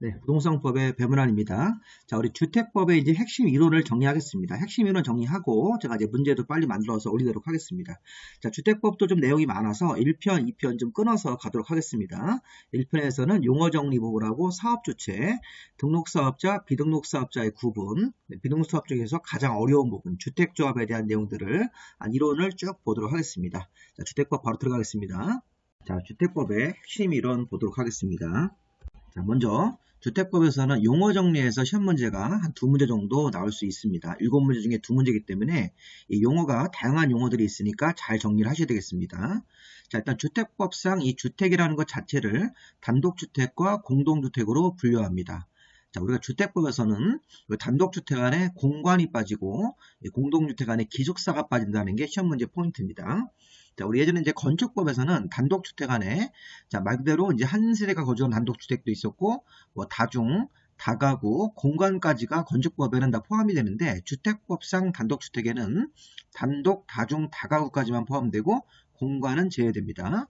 네, 부동산법의 배문환입니다. 자, 우리 주택법의 이제 핵심 이론을 정리하겠습니다. 핵심 이론 정리하고 제가 이제 문제도 빨리 만들어서 올리도록 하겠습니다. 자, 주택법도 좀 내용이 많아서 1편, 2편 좀 끊어서 가도록 하겠습니다. 1편에서는 용어 정리 부분하고 사업주체, 등록사업자, 비등록사업자의 구분, 비등록사업 중에서 가장 어려운 부분, 주택조합에 대한 내용들을 이론을 쭉 보도록 하겠습니다. 자, 주택법 바로 들어가겠습니다. 자, 주택법의 핵심 이론 보도록 하겠습니다. 자, 먼저 주택법에서는 용어 정리에서 시험 문제가 한 2문제 정도 나올 수 있습니다. 7문제 중에 2문제이기 때문에 이 용어가 다양한 용어들이 있으니까 잘 정리를 하셔야 되겠습니다. 자, 일단 주택법상 이 주택이라는 것 자체를 단독주택과 공동주택으로 분류합니다. 자, 우리가 주택법에서는 단독주택 안에 공관이 빠지고 공동주택 안에 기숙사가 빠진다는 게 시험 문제 포인트입니다. 자, 우리 예전에 이제 건축법에서는 단독주택 안에, 자, 말 그대로 이제 한 세대가 거주한 단독주택도 있었고, 뭐 다중, 다가구, 공간까지가 건축법에는 다 포함이 되는데, 주택법상 단독주택에는 단독, 다중, 다가구까지만 포함되고, 공간은 제외됩니다.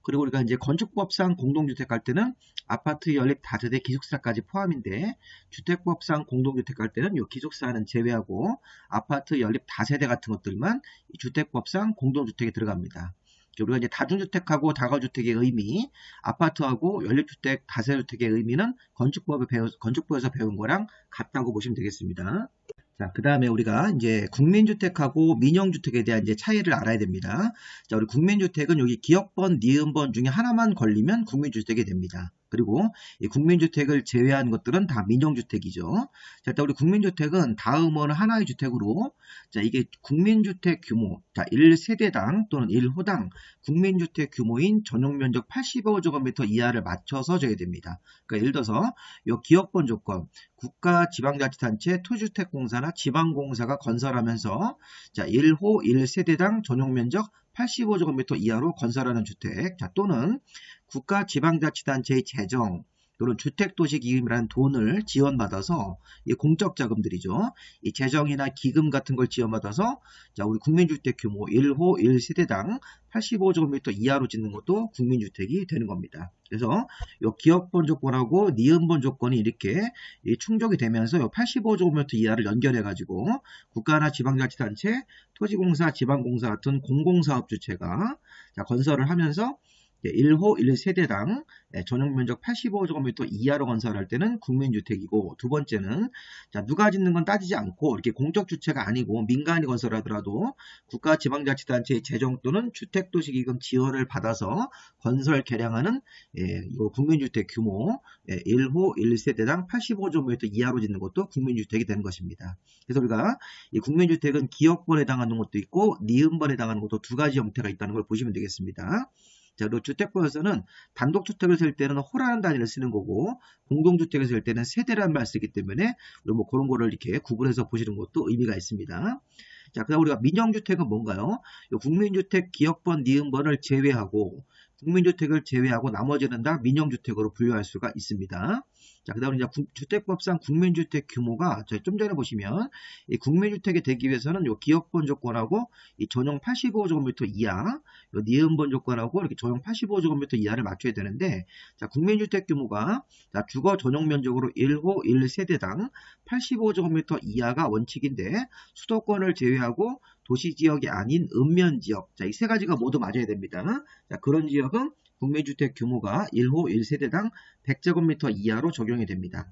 그리고 우리가 이제 건축법상 공동주택 할 때는 아파트 연립 다세대 기숙사까지 포함인데, 주택법상 공동주택 할 때는 이 기숙사는 제외하고 아파트 연립 다세대 같은 것들만 주택법상 공동주택에 들어갑니다. 우리가 이제 다중주택하고 다가주택의 의미, 아파트하고 연립주택, 다세대주택의 의미는 건축법에서 배운 거랑 같다고 보시면 되겠습니다. 자, 그 다음에 우리가 이제 국민주택하고 민영주택에 대한 이제 차이를 알아야 됩니다. 자, 우리 국민주택은 여기 기역번, 니은번 중에 하나만 걸리면 국민주택이 됩니다. 그리고 이 국민주택을 제외한 것들은 다 민영주택이죠. 자, 일단 우리 국민주택은 다음은 하나의 주택으로, 자, 이게 국민주택 규모, 자, 1세대당 또는 1호당 국민주택 규모인 전용면적 85제곱미터 이하를 맞춰서 줘야 됩니다. 그러니까 예를 들어서 이 기역번 조건, 국가 지방자치단체 토지주택공사나 지방공사가 건설하면서, 자, 1호 1세대당 전용면적 85제곱미터 이하로 건설하는 주택, 자, 또는 국가 지방자치단체의 재정 또는 주택도시기금이라는 돈을 지원받아서, 이 공적 자금들이죠. 이 재정이나 기금 같은 걸 지원받아서, 자, 우리 국민주택 규모 1호 1세대당 85제곱미터 이하로 짓는 것도 국민주택이 되는 겁니다. 그래서 이 기역번 조건하고 니은번 조건이 이렇게 충족이 되면서 85제곱미터 이하를 연결해 가지고 국가나 지방자치단체, 토지공사, 지방공사 같은 공공사업 주체가, 자, 건설을 하면서 1호 1세대당 전용면적 85제곱미터 이하로 건설할 때는 국민주택이고, 두 번째는, 자, 누가 짓는 건 따지지 않고 이렇게 공적 주체가 아니고 민간이 건설하더라도 국가 지방자치단체의 재정 또는 주택도시기금 지원을 받아서 건설 개량하는 국민주택 규모 1호 1세대당 85제곱미터 이하로 짓는 것도 국민주택이 되는 것입니다. 그래서 우리가 이 국민주택은 기역번에 해당하는 것도 있고 니은번에 해당하는 것도 두 가지 형태가 있다는 걸 보시면 되겠습니다. 자, 그리고 주택법에서는 단독주택을 쓸 때는 호라는 단위를 쓰는 거고, 공동주택을 쓸 때는 세대라는 말을 쓰기 때문에 뭐 그런 거를 이렇게 구분해서 보시는 것도 의미가 있습니다. 자, 그다음 우리가 민영주택은 뭔가요? 국민주택 기역번, 니은번을 제외하고, 국민주택을 제외하고 나머지는 다 민영주택으로 분류할 수가 있습니다. 자, 그 다음에 이제 주택법상 국민주택 규모가, 좀 전에 보시면, 이 국민주택이 되기 위해서는 요 기역번 조건하고, 이 전용 85제곱미터 이하, 요 니은번 조건하고 이렇게 전용 85제곱미터 이하를 맞춰야 되는데, 자, 국민주택 규모가, 자, 주거 전용 면적으로 1호 1세대당 85제곱미터 이하가 원칙인데, 수도권을 제외하고 도시지역이 아닌 읍면지역, 자, 이 세 가지가 모두 맞아야 됩니다. 자, 그런 지역은 국민주택 규모가 1호 1세대당 100제곱미터 이하로 적용이 됩니다.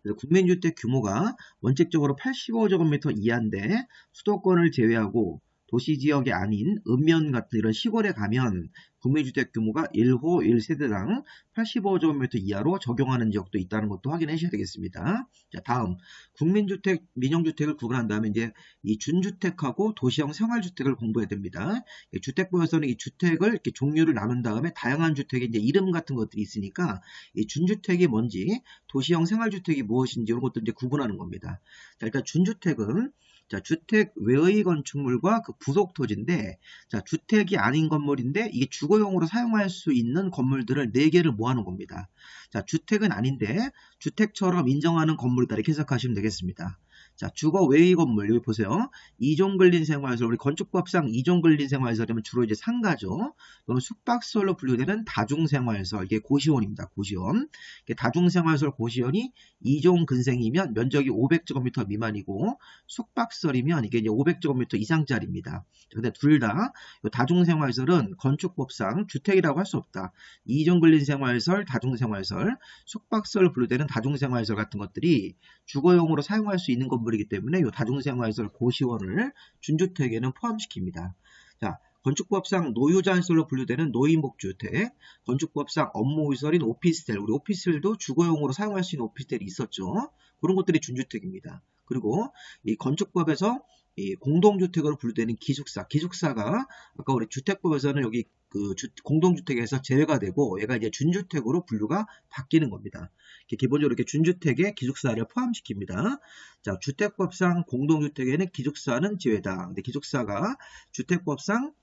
그래서 국민주택 규모가 원칙적으로 85제곱미터 이하인데 수도권을 제외하고 도시지역이 아닌 읍면 같은 이런 시골에 가면 국민주택 규모가 1호 1세대당 85제곱미터 이하로 적용하는 지역도 있다는 것도 확인해 주셔야 되겠습니다. 자, 다음 국민주택, 민영주택을 구분한 다음에 이제 이 준주택하고 도시형 생활주택을 공부해야 됩니다. 주택부에서는 이 주택을 이렇게 종류를 나눈 다음에 다양한 주택의 이제 이름 같은 것들이 있으니까 이 준주택이 뭔지, 도시형 생활주택이 무엇인지 이런 것들 이제 구분하는 겁니다. 자, 일단 준주택은, 자, 주택 외의 건축물과 그 부속 토지인데, 자, 주택이 아닌 건물인데 이게 주거용으로 사용할 수 있는 건물들을 4개를 모아놓은 겁니다. 자, 주택은 아닌데 주택처럼 인정하는 건물이다 이렇게 해석하시면 되겠습니다. 자, 주거 외의 건물, 여기 보세요. 이종 근린 생활시설, 우리 건축법상 이종 근린 생활시설이면 주로 이제 상가죠. 또는 숙박시설로 분류되는 다중생활시설, 이게 고시원입니다. 고시원. 다중생활시설 고시원이 이종 근생이면 면적이 500제곱미터 미만이고, 숙박시설이면 이게 이제 500제곱미터 이상짜리입니다. 근데 둘 다 다중생활시설은 건축법상 주택이라고 할 수 없다. 이종 근린 생활시설, 다중생활시설, 숙박시설로 분류되는 다중생활시설 같은 것들이 주거용으로 사용할 수 있는 건물이기 때문에 이 다중생활시설 고시원을 준주택에는 포함시킵니다. 자, 건축법상 노유자시설로 분류되는 노인복주택, 건축법상 업무시설인 오피스텔, 우리 오피스텔도 주거용으로 사용할 수 있는 오피스텔이 있었죠. 그런 것들이 준주택입니다. 그리고 이 건축법에서 이 공동주택으로 분류되는 기숙사, 기숙사가 아까 우리 주택법에서는 여기 그 공동주택에서 제외가 되고 얘가 이제 준주택으로 분류가 바뀌는 겁니다. 기본적으로 이렇게 준주택에 기숙사를 포함시킵니다. 자, 주택법상 공동주택에는 기숙사는 제외다. 근데 기숙사가 주택법상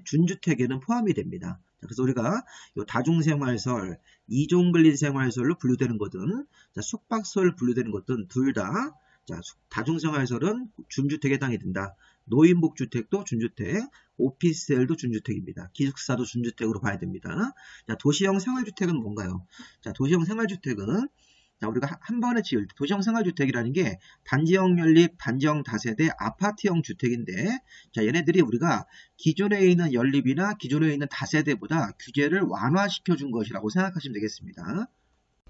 준주택에는 포함이 됩니다. 자, 그래서 우리가 요 다중생활시설, 이종근린생활시설로 분류되는 것은, 자, 숙박시설 분류되는 것은 둘 다, 자, 다중생활시설은 준주택에 해당이 된다. 노인복주택도 준주택, 오피스텔도 준주택입니다. 기숙사도 준주택으로 봐야 됩니다. 자, 도시형 생활주택은 뭔가요? 자, 도시형 생활주택은, 자, 우리가 한 번에 지을 때 도시형 생활주택이라는 게 단지형 연립, 단지형 다세대, 아파트형 주택인데, 자, 얘네들이 우리가 기존에 있는 연립이나 기존에 있는 다세대보다 규제를 완화시켜 준 것이라고 생각하시면 되겠습니다.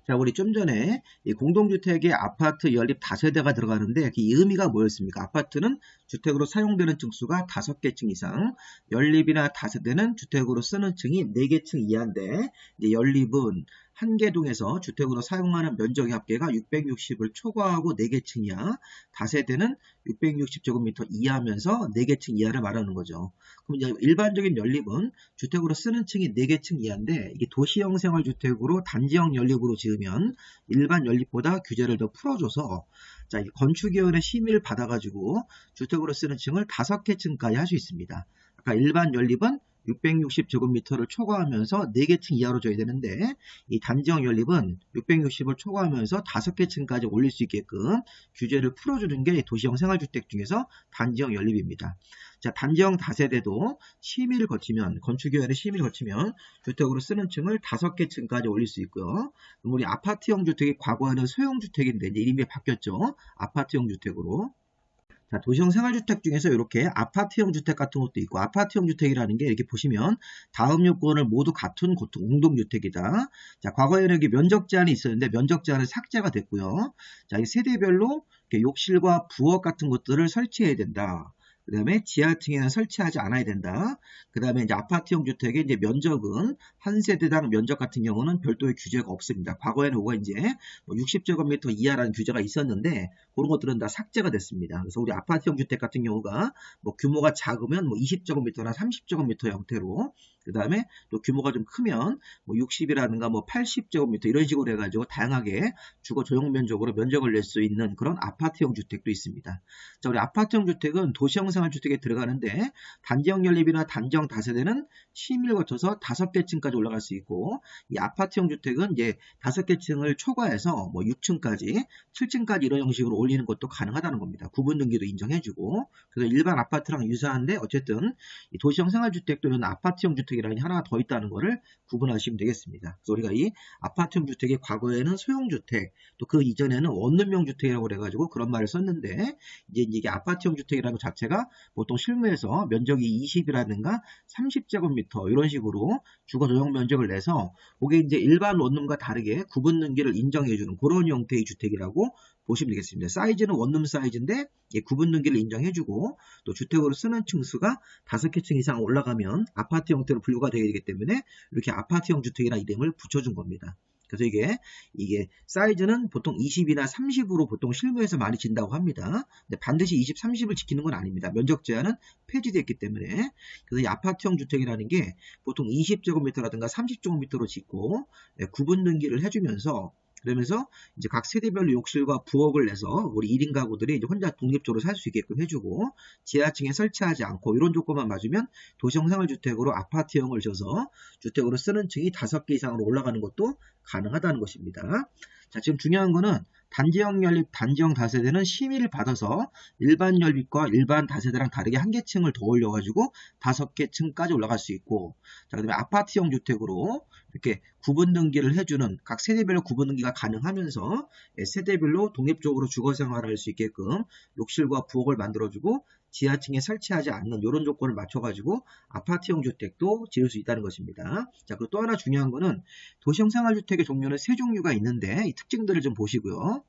자, 우리 좀 전에 이 공동주택에 아파트 연립 다세대가 들어가는데 이 의미가 뭐였습니까? 아파트는 주택으로 사용되는 층수가 5개 층 이상, 연립이나 다세대는 주택으로 쓰는 층이 4개 층 이하인데, 이제 연립은 한 개 동에서 주택으로 사용하는 면적의 합계가 660을 초과하고 4개 층 이하, 다세대는 660제곱미터 이하면서 4개 층 이하를 말하는 거죠. 그럼 이제 일반적인 연립은 주택으로 쓰는 층이 4개 층 이하인데, 이게 도시형 생활주택으로 단지형 연립으로 지으면 일반 연립보다 규제를 더 풀어줘서, 자, 건축위원회 심의를 받아가지고 주택으로 쓰는 층을 5개 층까지 할 수 있습니다. 아까 일반 연립은 660제곱미터를 초과하면서 4개 층 이하로 줘야 되는데, 이 단지형 연립은 660을 초과하면서 5개 층까지 올릴 수 있게끔 규제를 풀어주는 게 도시형 생활주택 중에서 단지형 연립입니다. 자, 단지형 다세대도 심의를 거치면, 건축위원회 심의를 거치면 주택으로 쓰는 층을 5개 층까지 올릴 수 있고요. 그럼 우리 아파트형 주택이 과거에는 소형주택인데 이제 이름이 바뀌었죠. 아파트형 주택으로. 자, 도시형 생활주택 중에서 이렇게 아파트형 주택 같은 것도 있고, 아파트형 주택이라는 게 이렇게 보시면 다음 요건을 모두 갖춘 공동주택이다. 자, 과거에는 여기 면적 제한이 있었는데 면적 제한은 삭제가 됐고요. 자, 이 세대별로 욕실과 부엌 같은 것들을 설치해야 된다. 그 다음에 지하층에는 설치하지 않아야 된다. 그 다음에 이제 아파트형 주택의 이제 면적은 한 세대당 면적 같은 경우는 별도의 규제가 없습니다. 과거에는 뭐가 이제 60제곱미터 이하라는 규제가 있었는데 그런 것들은 다 삭제가 됐습니다. 그래서 우리 아파트형 주택 같은 경우가 뭐 규모가 작으면 뭐 20제곱미터나 30제곱미터 형태로, 그 다음에 또 규모가 좀 크면 뭐 60이라든가 뭐 80제곱미터 이런 식으로 해가지고 다양하게 주거 조용 면적으로 면적을 낼 수 있는 그런 아파트형 주택도 있습니다. 자, 우리 아파트형 주택은 도시형 생활주택에 들어가는데 단지형 연립이나 단지형 다세대는 심의를 거쳐서 5개 층까지 올라갈 수 있고, 이 아파트형 주택은 이제 5개 층을 초과해서 뭐 6층까지, 7층까지 이런 형식으로 올리는 것도 가능하다는 겁니다. 구분 등기도 인정해주고. 그래서 일반 아파트랑 유사한데 어쨌든 이 도시형 생활주택도 이런 아파트형 주택이라는 게 하나 더 있다는 것을 구분하시면 되겠습니다. 그래서 우리가 이 아파트형 주택이 과거에는 소형주택, 또 그 이전에는 원룸형 주택이라고 그래가지고 그런 말을 썼는데, 이제 이게 아파트형 주택이라는 것 자체가 보통 실무에서 면적이 20이라든가 30제곱미터 이런 식으로 주거 조용 면적을 내서 그게 이제 일반 원룸과 다르게 구분 등기를 인정해주는 그런 형태의 주택이라고 보시면 되겠습니다. 사이즈는 원룸 사이즈인데 구분 등기를 인정해주고, 또 주택으로 쓰는 층수가 5개 층 이상 올라가면 아파트 형태로 분류가 되기 때문에 이렇게 아파트형 주택이라는 이름을 붙여준 겁니다. 그래서 이게 사이즈는 보통 20이나 30으로 보통 실무에서 많이 진다고 합니다. 근데 반드시 20, 30을 지키는 건 아닙니다. 면적 제한은 폐지됐기 때문에. 그래서 이 아파트형 주택이라는 게 보통 20제곱미터라든가 30제곱미터로 짓고 구분 등기를 해주면서, 그러면서 이제 각 세대별로 욕실과 부엌을 내서 우리 1인 가구들이 이제 혼자 독립적으로 살 수 있게끔 해주고, 지하층에 설치하지 않고 이런 조건만 맞으면 도시형 생활주택으로 아파트형을 져서 주택으로 쓰는 층이 5개 이상으로 올라가는 것도 가능하다는 것입니다. 자, 지금 중요한 거는 단지형 연립, 단지형 다세대는 심의를 받아서 일반 연립과 일반 다세대랑 다르게 한 개 층을 더 올려가지고 5개 층까지 올라갈 수 있고, 자, 그다음에 아파트형 주택으로 이렇게 구분 등기를 해주는 각 세대별로 구분 등기가 가능하면서 세대별로 독립적으로 주거 생활할 수 있게끔 욕실과 부엌을 만들어주고 지하층에 설치하지 않는 이런 조건을 맞춰가지고 아파트형 주택도 지을 수 있다는 것입니다. 자, 그리고 또 하나 중요한 거는 도시형 생활주택의 종류는 3종류가 있는데 이 특징들을 좀 보시고요.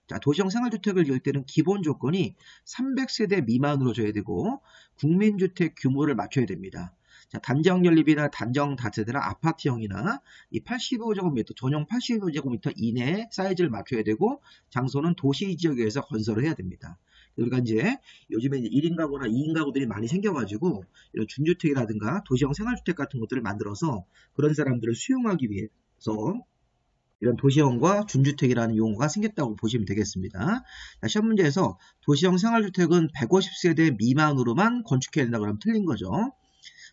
자, 도시형 생활주택을 지을 때는 기본 조건이 300세대 미만으로 줘야 되고 국민주택 규모를 맞춰야 됩니다. 자, 단지형 연립이나 단지형 다세대나 아파트형이나 이 85제곱미터, 전용 85제곱미터 이내 사이즈를 맞춰야 되고 장소는 도시 지역에서 건설을 해야 됩니다. 그러니까 이제 요즘에 1인 가구나 2인 가구들이 많이 생겨가지고 이런 준주택이라든가 도시형 생활주택 같은 것들을 만들어서 그런 사람들을 수용하기 위해서 이런 도시형과 준주택이라는 용어가 생겼다고 보시면 되겠습니다. 자, 시험 문제에서 도시형 생활주택은 150세대 미만으로만 건축해야 된다 그러면 틀린 거죠.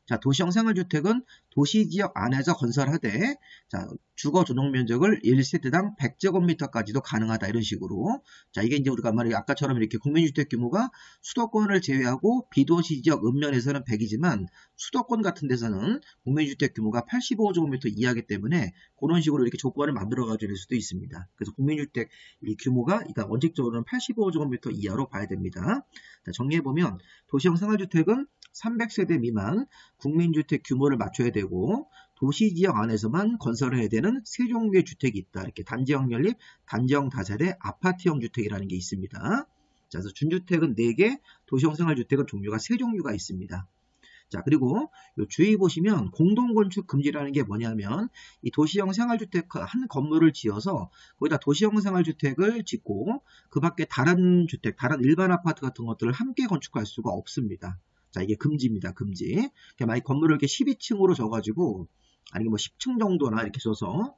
자, 도시형 생활주택은 도시지역 안에서 건설하되, 자, 주거 전용 면적을 1세대당 100제곱미터까지도 가능하다 이런 식으로. 자, 이게 이제 우리가 말이 아까처럼 이렇게 국민주택 규모가 수도권을 제외하고 비도시 지역 읍면에서는 100이지만 수도권 같은 데서는 국민주택 규모가 85제곱미터 이하이기 때문에 그런 식으로 이렇게 조건을 만들어 가지고 낼 수도 있습니다. 그래서 국민주택 이 규모가 그러니까 원칙적으로는 85제곱미터 이하로 봐야 됩니다. 자, 정리해 보면 도시형 생활주택은 300세대 미만 국민주택 규모를 맞춰야 되고 도시지역 안에서만 건설을 해야 되는 3종류의 주택이 있다. 이렇게 단지형 연립, 단지형 다세대, 아파트형 주택이라는 게 있습니다. 자, 그래서 준주택은 4개, 도시형 생활주택은 종류가 3종류가 있습니다. 자, 그리고 주의 보시면 공동건축 금지라는 게 뭐냐면 이 도시형 생활주택 한 건물을 지어서 거기다 도시형 생활주택을 짓고 그 밖에 다른 주택, 다른 일반 아파트 같은 것들을 함께 건축할 수가 없습니다. 자, 이게 금지입니다. 금지. 만약 건물을 이렇게 12층으로 줘가지고, 아니 뭐 10층 정도나 이렇게 줘서,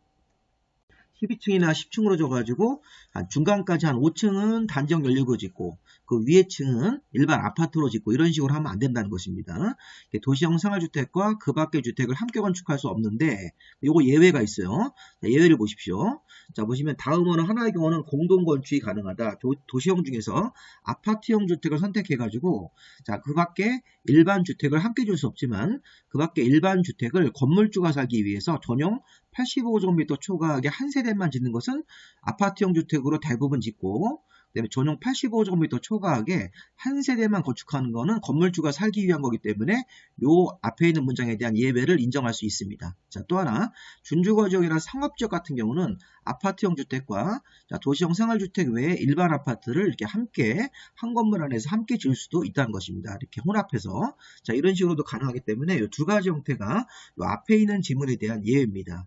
12층이나 10층으로 줘가지고, 중간까지 한 5층은 단지형 연립으로 짓고, 그 위에 층은 일반 아파트로 짓고, 이런 식으로 하면 안 된다는 것입니다. 도시형 생활주택과 그 밖의 주택을 함께 건축할 수 없는데, 요거 예외가 있어요. 자, 예외를 보십시오. 자, 보시면 다음은 하나의 경우는 공동건축이 가능하다. 도시형 중에서 아파트형 주택을 선택해가지고, 자, 그 밖에 일반 주택을 함께 줄 수 없지만, 그 밖에 일반 주택을 건물주가 살기 위해서 전용 85제곱미터 초과하게 한 세대만 짓는 것은 아파트형 주택으로 대부분 짓고, 그다음에 전용 85제곱미터 초과하게 한 세대만 건축하는 것은 건물주가 살기 위한 거기 때문에 요 앞에 있는 문장에 대한 예외를 인정할 수 있습니다. 자, 또 하나 준주거지역이나 상업지역 같은 경우는 아파트형 주택과 도시형 생활주택 외에 일반 아파트를 이렇게 함께 한 건물 안에서 함께 지을 수도 있다는 것입니다. 이렇게 혼합해서 자, 이런 식으로도 가능하기 때문에 이 두 가지 형태가 요 앞에 있는 지문에 대한 예외입니다.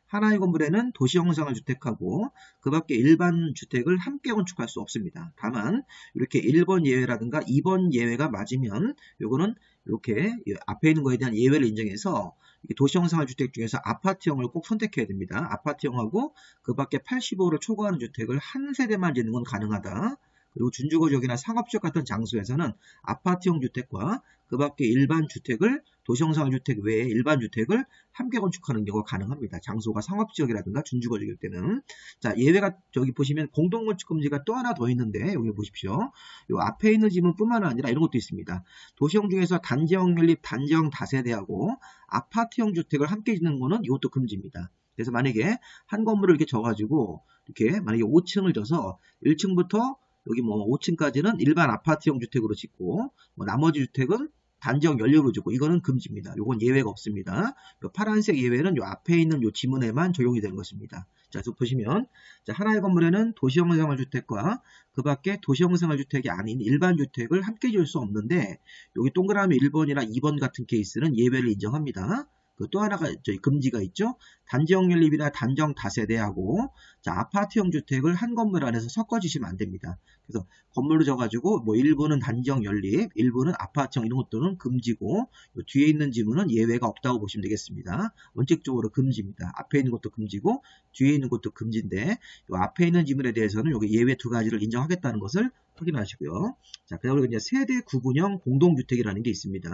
하나의 건물에는 도시형 생활주택하고 그 밖에 일반 주택을 함께 건축할 수 없습니다. 다만 이렇게 1번 예외라든가 2번 예외가 맞으면 요거는 이렇게 앞에 있는 거에 대한 예외를 인정해서 도시형 생활주택 중에서 아파트형을 꼭 선택해야 됩니다. 아파트형하고 그 밖에 85를 초과하는 주택을 한 세대만 짓는 건 가능하다. 그리고 준주거지역이나 상업지역 같은 장소에서는 아파트형 주택과 그 밖에 일반 주택을 도시형 생활주택 외에 일반 주택을 함께 건축하는 경우가 가능합니다. 장소가 상업지역이라든가 준주거지역일 때는. 자, 예외가 저기 보시면 공동건축 금지가 또 하나 더 있는데 여기 보십시오. 요 앞에 있는 지문뿐만 아니라 이런 것도 있습니다. 도시형 중에서 단지형 연립, 단지형 다세대하고 아파트형 주택을 함께 짓는 거는 이것도 금지입니다. 그래서 만약에 한 건물을 이렇게 져가지고 이렇게 만약에 5층을 져서 1층부터 여기 뭐 5층까지는 일반 아파트형 주택으로 짓고 뭐 나머지 주택은 단지형 연립으로 짓고 이거는 금지입니다. 이건 예외가 없습니다. 요 파란색 예외는 요 앞에 있는 요 지문에만 적용이 되는 것입니다. 자, 그래서 보시면 자, 하나의 건물에는 도시형 생활주택과 그 밖에 도시형 생활주택이 아닌 일반 주택을 함께 지을 수 없는데 여기 동그라미 1번이나 2번 같은 케이스는 예외를 인정합니다. 또 하나가 저희 금지가 있죠. 단지형 연립이나 단지형 다세대하고 자, 아파트형 주택을 한 건물 안에서 섞어주시면 안 됩니다. 그래서 건물로 져가지고 뭐 일부는 단지형 연립, 일부는 아파트형 이런 것들은 금지고 요 뒤에 있는 지문은 예외가 없다고 보시면 되겠습니다. 원칙적으로 금지입니다. 앞에 있는 것도 금지고 뒤에 있는 것도 금지인데 요 앞에 있는 지문에 대해서는 여기 예외 두 가지를 인정하겠다는 것을 확인하시고요. 자, 그다음에 이제 세대 구분형 공동주택이라는 게 있습니다.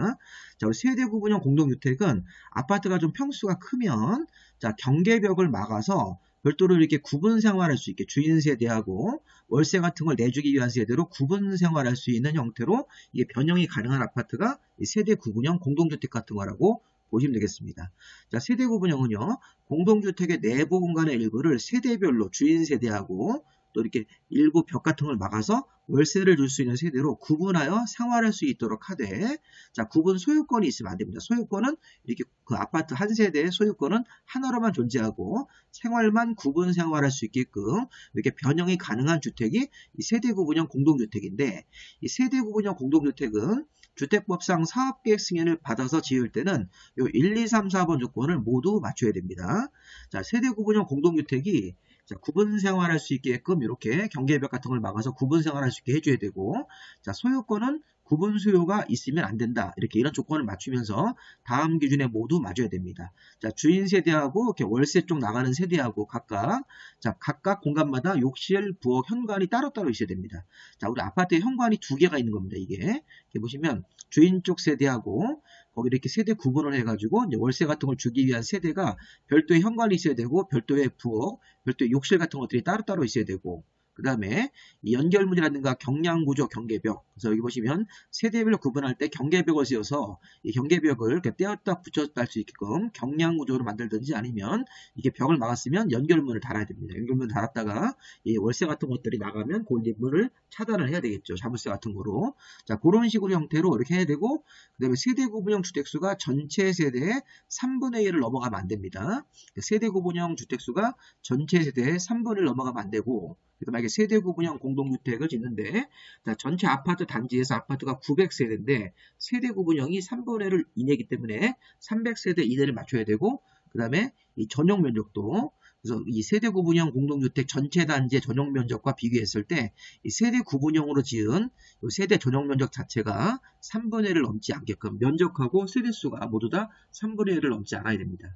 자, 우리 세대 구분형 공동주택은 아파트가 좀 평수가 크면 자, 경계벽을 막아서 별도로 이렇게 구분 생활할 수 있게 주인 세대하고 월세 같은 걸 내주기 위한 세대로 구분 생활할 수 있는 형태로 이게 변형이 가능한 아파트가 세대 구분형 공동주택 같은 거라고 보시면 되겠습니다. 자, 세대 구분형은요, 공동주택의 내부 공간의 일부를 세대별로 주인 세대하고 또 이렇게 일부 벽 같은 걸 막아서 월세를 줄 수 있는 세대로 구분하여 생활할 수 있도록 하되, 자, 구분 소유권이 있으면 안 됩니다. 소유권은 이렇게 그 아파트 한 세대의 소유권은 하나로만 존재하고 생활만 구분 생활할 수 있게끔 이렇게 변형이 가능한 주택이 이 세대 구분형 공동주택인데, 이 세대 구분형 공동주택은 주택법상 사업계획 승인을 받아서 지을 때는 요 1, 2, 3, 4번 조건을 모두 맞춰야 됩니다. 자, 세대 구분형 공동주택이 자, 구분 생활할 수 있게끔 이렇게 경계벽 같은 걸 막아서 구분 생활할 수 있게 해줘야 되고, 자, 소유권은 구분 수요가 있으면 안 된다. 이렇게 이런 조건을 맞추면서 다음 기준에 모두 맞아야 됩니다. 자, 주인 세대하고 이렇게 월세 쪽 나가는 세대하고 각각, 자, 각각 공간마다 욕실, 부엌, 현관이 따로따로 있어야 됩니다. 자, 우리 아파트에 현관이 두 개가 있는 겁니다. 이게 보시면 주인 쪽 세대하고 거기 이렇게 세대 구분을 해가지고 이제 월세 같은 걸 주기 위한 세대가 별도의 현관이 있어야 되고 별도의 부엌, 별도의 욕실 같은 것들이 따로따로 있어야 되고, 그 다음에 연결문이라든가 경량구조 경계벽, 그래서 여기 보시면 세대별로 구분할 때 경계벽을 씌워서 이 경계벽을 이렇게 떼었다 붙였다 할 수 있게끔 경량구조로 만들든지, 아니면 이게 벽을 막았으면 연결문을 달아야 됩니다. 연결문을 달았다가 이 월세 같은 것들이 나가면 그 문을 차단을 해야 되겠죠. 자물쇠 같은 거로. 자, 그런 식으로 형태로 이렇게 해야 되고, 그 다음에 세대 구분형 주택수가 전체 세대의 3분의 1을 넘어가면 안 됩니다. 세대 구분형 주택수가 전체 세대의 3분의 1 넘어가면 안 되고, 그래서 만약에 세대 구분형 공동주택을 짓는데, 자, 전체 아파트 단지에서 아파트가 900세대인데 세대 구분형이 3분의 1을 이내기 때문에 300세대 이내를 맞춰야 되고, 그 다음에 이 전용 면적도, 그래서 이 세대 구분형 공동주택 전체 단지의 전용 면적과 비교했을 때 이 세대 구분형으로 지은 이 세대 전용 면적 자체가 3분의 1을 넘지 않게끔 면적하고 세대수가 모두 다 3분의 1을 넘지 않아야 됩니다.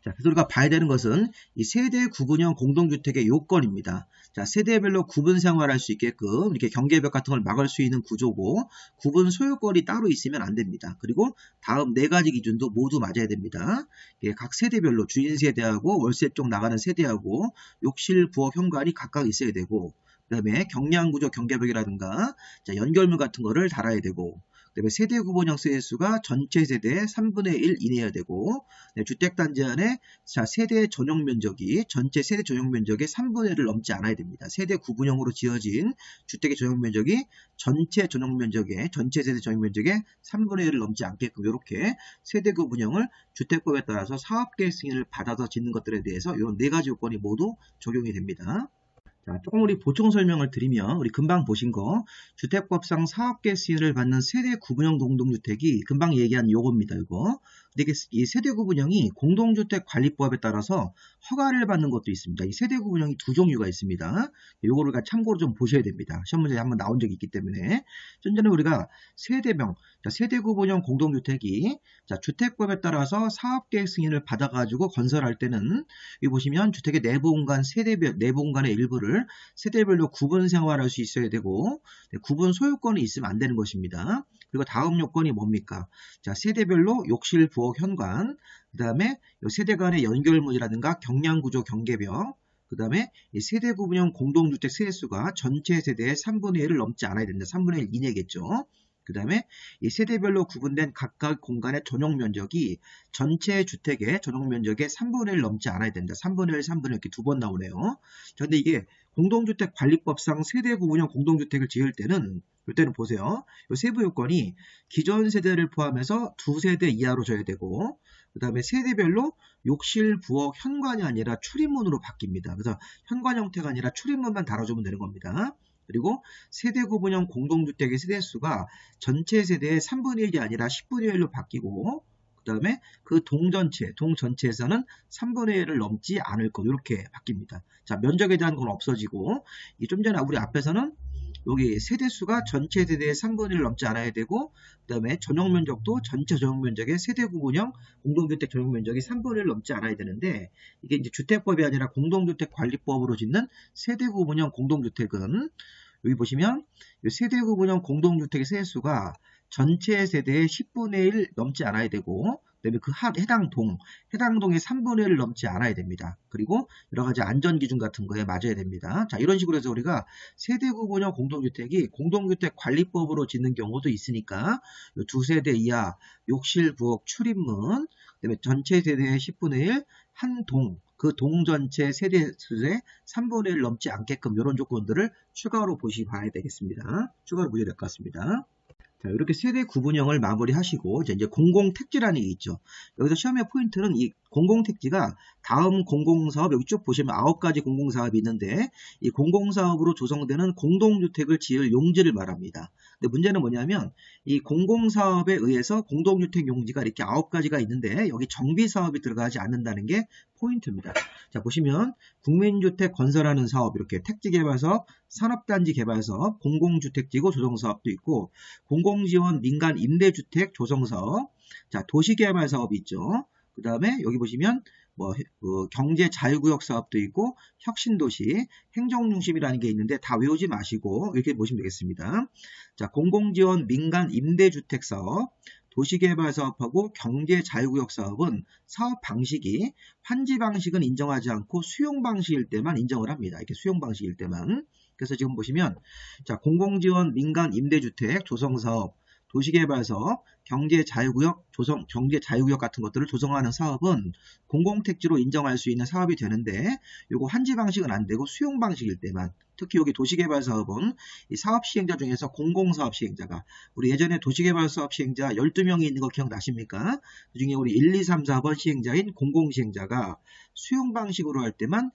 자, 그래서 우리가 봐야 되는 것은 이 세대 구분형 공동주택의 요건입니다. 자, 세대별로 구분 생활할 수 있게끔 이렇게 경계벽 같은 걸 막을 수 있는 구조고, 구분 소유권이 따로 있으면 안 됩니다. 그리고 다음 네 가지 기준도 모두 맞아야 됩니다. 각 세대별로 주인 세대하고 월세 쪽 나가는 세대하고 욕실, 부엌, 현관이 각각 있어야 되고, 그 다음에 경량구조 경계벽이라든가 연결문 같은 거를 달아야 되고, 그다음에 세대 구분형 세대수가 전체 세대의 3분의 1 이내여야 되고, 주택단지 안에 자, 세대 전용 면적이 전체 세대 전용 면적의 3분의 1을 넘지 않아야 됩니다. 세대 구분형으로 지어진 주택의 전용 면적이 전체 전용 면적의 전체 세대 전용 면적의 3분의 1을 넘지 않게끔 이렇게 세대 구분형을 주택법에 따라서 사업계획 승인을 받아서 짓는 것들에 대해서 이런 네 가지 요건이 모두 적용이 됩니다. 자, 조금 우리 보충 설명을 드리면, 우리 금방 보신 거 주택법상 사업계획 승인을 받는 세대 구분형 공동주택이 금방 얘기한 요겁니다. 이거. 근데 이 세대 구분형이 공동주택관리법에 따라서 허가를 받는 것도 있습니다. 이 세대 구분형이 두 종류가 있습니다. 요거를 참고로 좀 보셔야 됩니다. 시험 문제에 한번 나온 적이 있기 때문에. 좀 전에 우리가 세대명, 세대 구분형 공동주택이 주택법에 따라서 사업계획 승인을 받아가지고 건설할 때는 여기 보시면 주택의 내부 공간 내부 공간의 일부를 세대별로 구분 생활할 수 있어야 되고, 구분 소유권이 있으면 안 되는 것입니다. 그리고 다음 요건이 뭡니까? 자, 세대별로 욕실, 부엌, 현관, 그 다음에 세대 간의 연결문이라든가 경량구조 경계벽, 그 다음에 세대 구분형 공동주택 세대수가 전체 세대의 3분의 1을 넘지 않아야 된다. 3분의 1 이내겠죠. 그 다음에 이 세대별로 구분된 각각 공간의 전용 면적이 전체 주택의 전용 면적의 3분의 1 넘지 않아야 된다. 3분의 1, 3분의 1 이렇게 두 번 나오네요. 그런데 이게 공동주택관리법상 세대 구분형 공동주택을 지을 때는, 이때는 보세요. 이 세부 요건이 기존 세대를 포함해서 두 세대 이하로 져야 되고, 그 다음에 세대별로 욕실, 부엌, 현관이 아니라 출입문으로 바뀝니다. 그래서 현관 형태가 아니라 출입문만 달아주면 되는 겁니다. 그리고 세대 구분형 공동주택의 세대수가 전체 세대의 3분의 1이 아니라 10분의 1로 바뀌고, 그 다음에 그 동 전체에서는 3분의 1을 넘지 않을 것, 이렇게 바뀝니다. 자, 면적에 대한 건 없어지고, 좀 전에 우리 앞에서는 여기 세대수가 전체 세대의 3분의 1을 넘지 않아야 되고, 그 다음에 전용 면적도 전체 전용 면적의 세대 구분형 공동주택 전용 면적이 3분의 1을 넘지 않아야 되는데, 이게 이제 주택법이 아니라 공동주택관리법으로 짓는 세대 구분형 공동주택은 여기 보시면 세대 구분형 공동주택의 세대수가 전체 세대의 10분의 1 넘지 않아야 되고, 그다음에 그 해당 동의 3분의 1을 넘지 않아야 됩니다. 그리고 여러 가지 안전 기준 같은 거에 맞아야 됩니다. 자, 이런 식으로 해서 우리가 세대 구분형 공동주택이 공동주택 관리법으로 짓는 경우도 있으니까 두 세대 이하, 욕실, 부엌, 출입문, 그다음에 전체 세대의 10분의 1, 한 동, 그 동 전체 세대 수의 3분의 1 넘지 않게끔 이런 조건들을 추가로 봐야 되겠습니다. 추가로 보셔야 될 것 같습니다. 자, 이렇게 세대 구분형을 마무리하시고 이제 공공택지라는 게 있죠. 여기서 시험의 포인트는 이 공공택지가 다음 공공사업, 여기 쭉 보시면 9가지 공공사업이 있는데 이 공공사업으로 조성되는 공동주택을 지을 용지를 말합니다. 근데 문제는 뭐냐면 이 공공사업에 의해서 공동주택 용지가 이렇게 9가지가 있는데 여기 정비사업이 들어가지 않는다는 게 포인트입니다. 자, 보시면 국민주택 건설하는 사업, 이렇게 택지개발사업, 산업단지 개발사업, 공공주택지구 조성사업도 있고 공공지원 민간 임대주택 조성사업, 자, 도시개발사업이 있죠. 그 다음에 여기 보시면 경제자유구역 사업도 있고 혁신도시, 행정중심이라는 게 있는데 다 외우지 마시고 이렇게 보시면 되겠습니다. 자, 공공지원 민간 임대주택 사업, 도시개발 사업하고 경제자유구역 사업은 사업 방식이 환지 방식은 인정하지 않고 수용 방식일 때만 인정을 합니다. 이렇게 수용 방식일 때만. 그래서 지금 보시면 자, 공공지원 민간 임대주택 조성사업, 도시개발사업, 경제자유구역 같은 것들을 조성하는 사업은 공공택지로 인정할 수 있는 사업이 되는데 요거 환지 방식은 안 되고 수용 방식일 때만, 특히 여기 도시개발사업은 이 사업 시행자 중에서 공공사업 시행자가 우리 예전에 도시개발사업 시행자 12명이 있는 거 기억나십니까? 그 중에 우리 1, 2, 3, 4번 시행자인 공공시행자가 수용 방식으로 할 때만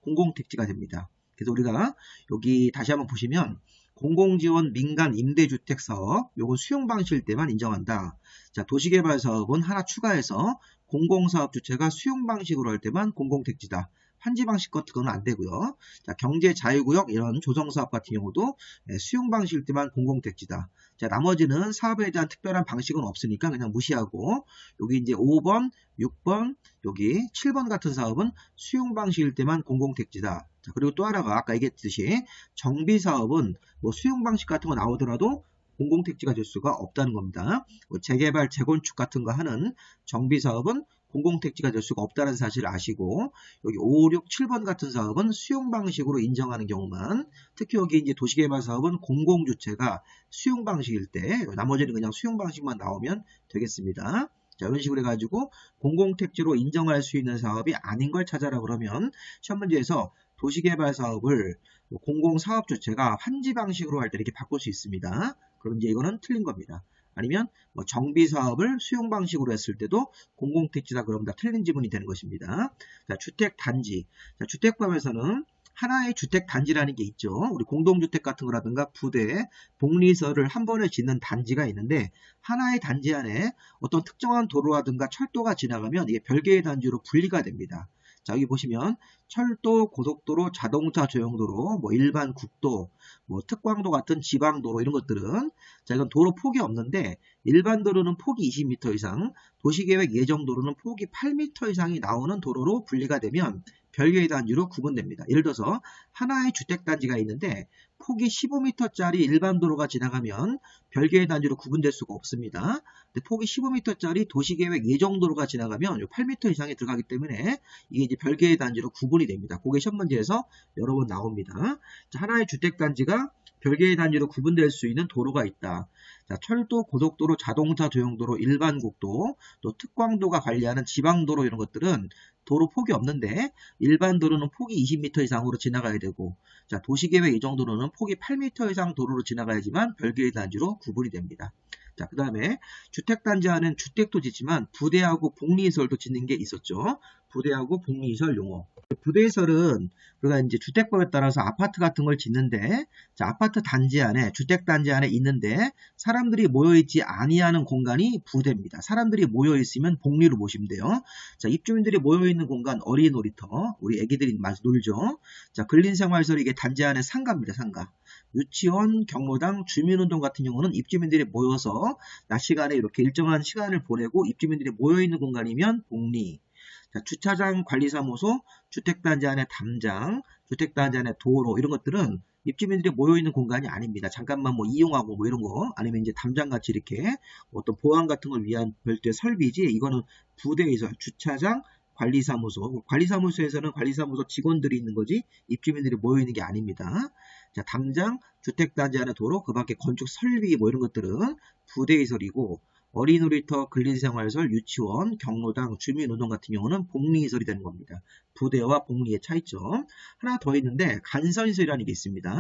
공공택지가 됩니다. 그래서 우리가 여기 다시 한번 보시면 공공지원 민간 임대주택 사업, 요건 수용 방식일 때만 인정한다. 자, 도시개발 사업은 하나 추가해서 공공사업 주체가 수용 방식으로 할 때만 공공택지다. 환지 방식 같은 건 안 되고요. 자, 경제자유구역 이런 조성사업 같은 경우도 수용 방식일 때만 공공택지다. 자, 나머지는 사업에 대한 특별한 방식은 없으니까 그냥 무시하고 여기 이제 5번, 6번, 여기 7번 같은 사업은 수용 방식일 때만 공공택지다. 자, 그리고 또 하나가 아까 얘기했듯이 정비사업은 수용 방식 같은 거 나오더라도 공공택지가 될 수가 없다는 겁니다. 재개발, 재건축 같은 거 하는 정비사업은 공공택지가 될 수가 없다는 사실을 아시고 여기 5, 6, 7번 같은 사업은 수용 방식으로 인정하는 경우만, 특히 여기 이제 도시개발 사업은 공공주체가 수용 방식일 때 나머지는 그냥 수용 방식만 나오면 되겠습니다. 자, 이런 식으로 해가지고 공공택지로 인정할 수 있는 사업이 아닌 걸 찾아라 그러면 시험 문제에서 도시개발 사업을 공공사업 주체가 환지 방식으로 할 때 이렇게 바꿀 수 있습니다. 그럼 이제 이거는 틀린 겁니다. 아니면 정비사업을 수용 방식으로 했을 때도 공공택지다 그러면 다 틀린 지문이 되는 것입니다. 자, 주택단지. 자, 주택법에서는 하나의 주택단지라는 게 있죠. 우리 공동주택 같은 거라든가 부대, 복리설을 한 번에 짓는 단지가 있는데 하나의 단지 안에 어떤 특정한 도로라든가 철도가 지나가면 이게 별개의 단지로 분리가 됩니다. 자, 여기 보시면 철도, 고속도로, 자동차 조형도로, 일반 국도, 특광도 같은 지방도로 이런 것들은 자, 이건 도로 폭이 없는데 일반 도로는 폭이 20m 이상, 도시계획 예정도로는 폭이 8m 이상이 나오는 도로로 분리가 되면 별개의 단지로 구분됩니다. 예를 들어서 하나의 주택단지가 있는데 폭이 15m짜리 일반 도로가 지나가면 별개의 단지로 구분될 수가 없습니다. 근데 폭이 15m짜리 도시계획 예정도로가 지나가면 8m 이상이 들어가기 때문에 이게 이제 별개의 단지로 구분이 됩니다. 그게 시험 문제에서 여러 번 나옵니다. 자, 하나의 주택단지가 별개의 단지로 구분될 수 있는 도로가 있다. 자, 철도, 고속도로, 자동차 조형도로, 일반 국도, 또 특광도가 관리하는 지방도로 이런 것들은 도로 폭이 없는데 일반 도로는 폭이 20m 이상으로 지나가야 되고, 자, 도시계획 이 정도로는 폭이 8m 이상 도로로 지나가야지만 별개의 단지로 구분이 됩니다. 자, 그 다음에 주택단지 안에는 주택도 짓지만 부대하고 복리시설도 짓는 게 있었죠. 부대하고 복리시설 용어. 부대시설은 우리가 이제 주택법에 따라서 아파트 같은 걸 짓는데, 자, 아파트 단지 안에, 주택단지 안에 있는데 사람들이 모여있지 아니하는 공간이 부대입니다. 사람들이 모여있으면 복리로 보시면 돼요. 자, 입주민들이 모여있는 공간, 어린이 놀이터, 우리 애기들이 많이 놀죠. 자, 근린생활시설 이게 단지 안에 상가입니다. 상가. 유치원, 경로당, 주민운동 같은 경우는 입주민들이 모여서 낮 시간에 이렇게 일정한 시간을 보내고 입주민들이 모여있는 공간이면 복리. 자, 주차장 관리사무소, 주택단지 안에 담장, 주택단지 안에 도로 이런 것들은 입주민들이 모여있는 공간이 아닙니다. 잠깐만 뭐 이용하고 뭐 이런 거 아니면 이제 담장같이 이렇게 어떤 보안 같은 걸 위한 별도의 설비지 이거는 부대에서 주차장 관리사무소, 관리사무소에서는 관리사무소 직원들이 있는 거지 입주민들이 모여있는 게 아닙니다. 자, 담장, 주택단지 안에 도로, 그 밖에 건축 설비 뭐 이런 것들은 부대시설이고 어린이놀이터, 근린생활시설, 유치원, 경로당, 주민운동 같은 경우는 복리시설이 되는 겁니다. 부대와 복리의 차이점. 하나 더 있는데 간선시설이라는 게 있습니다.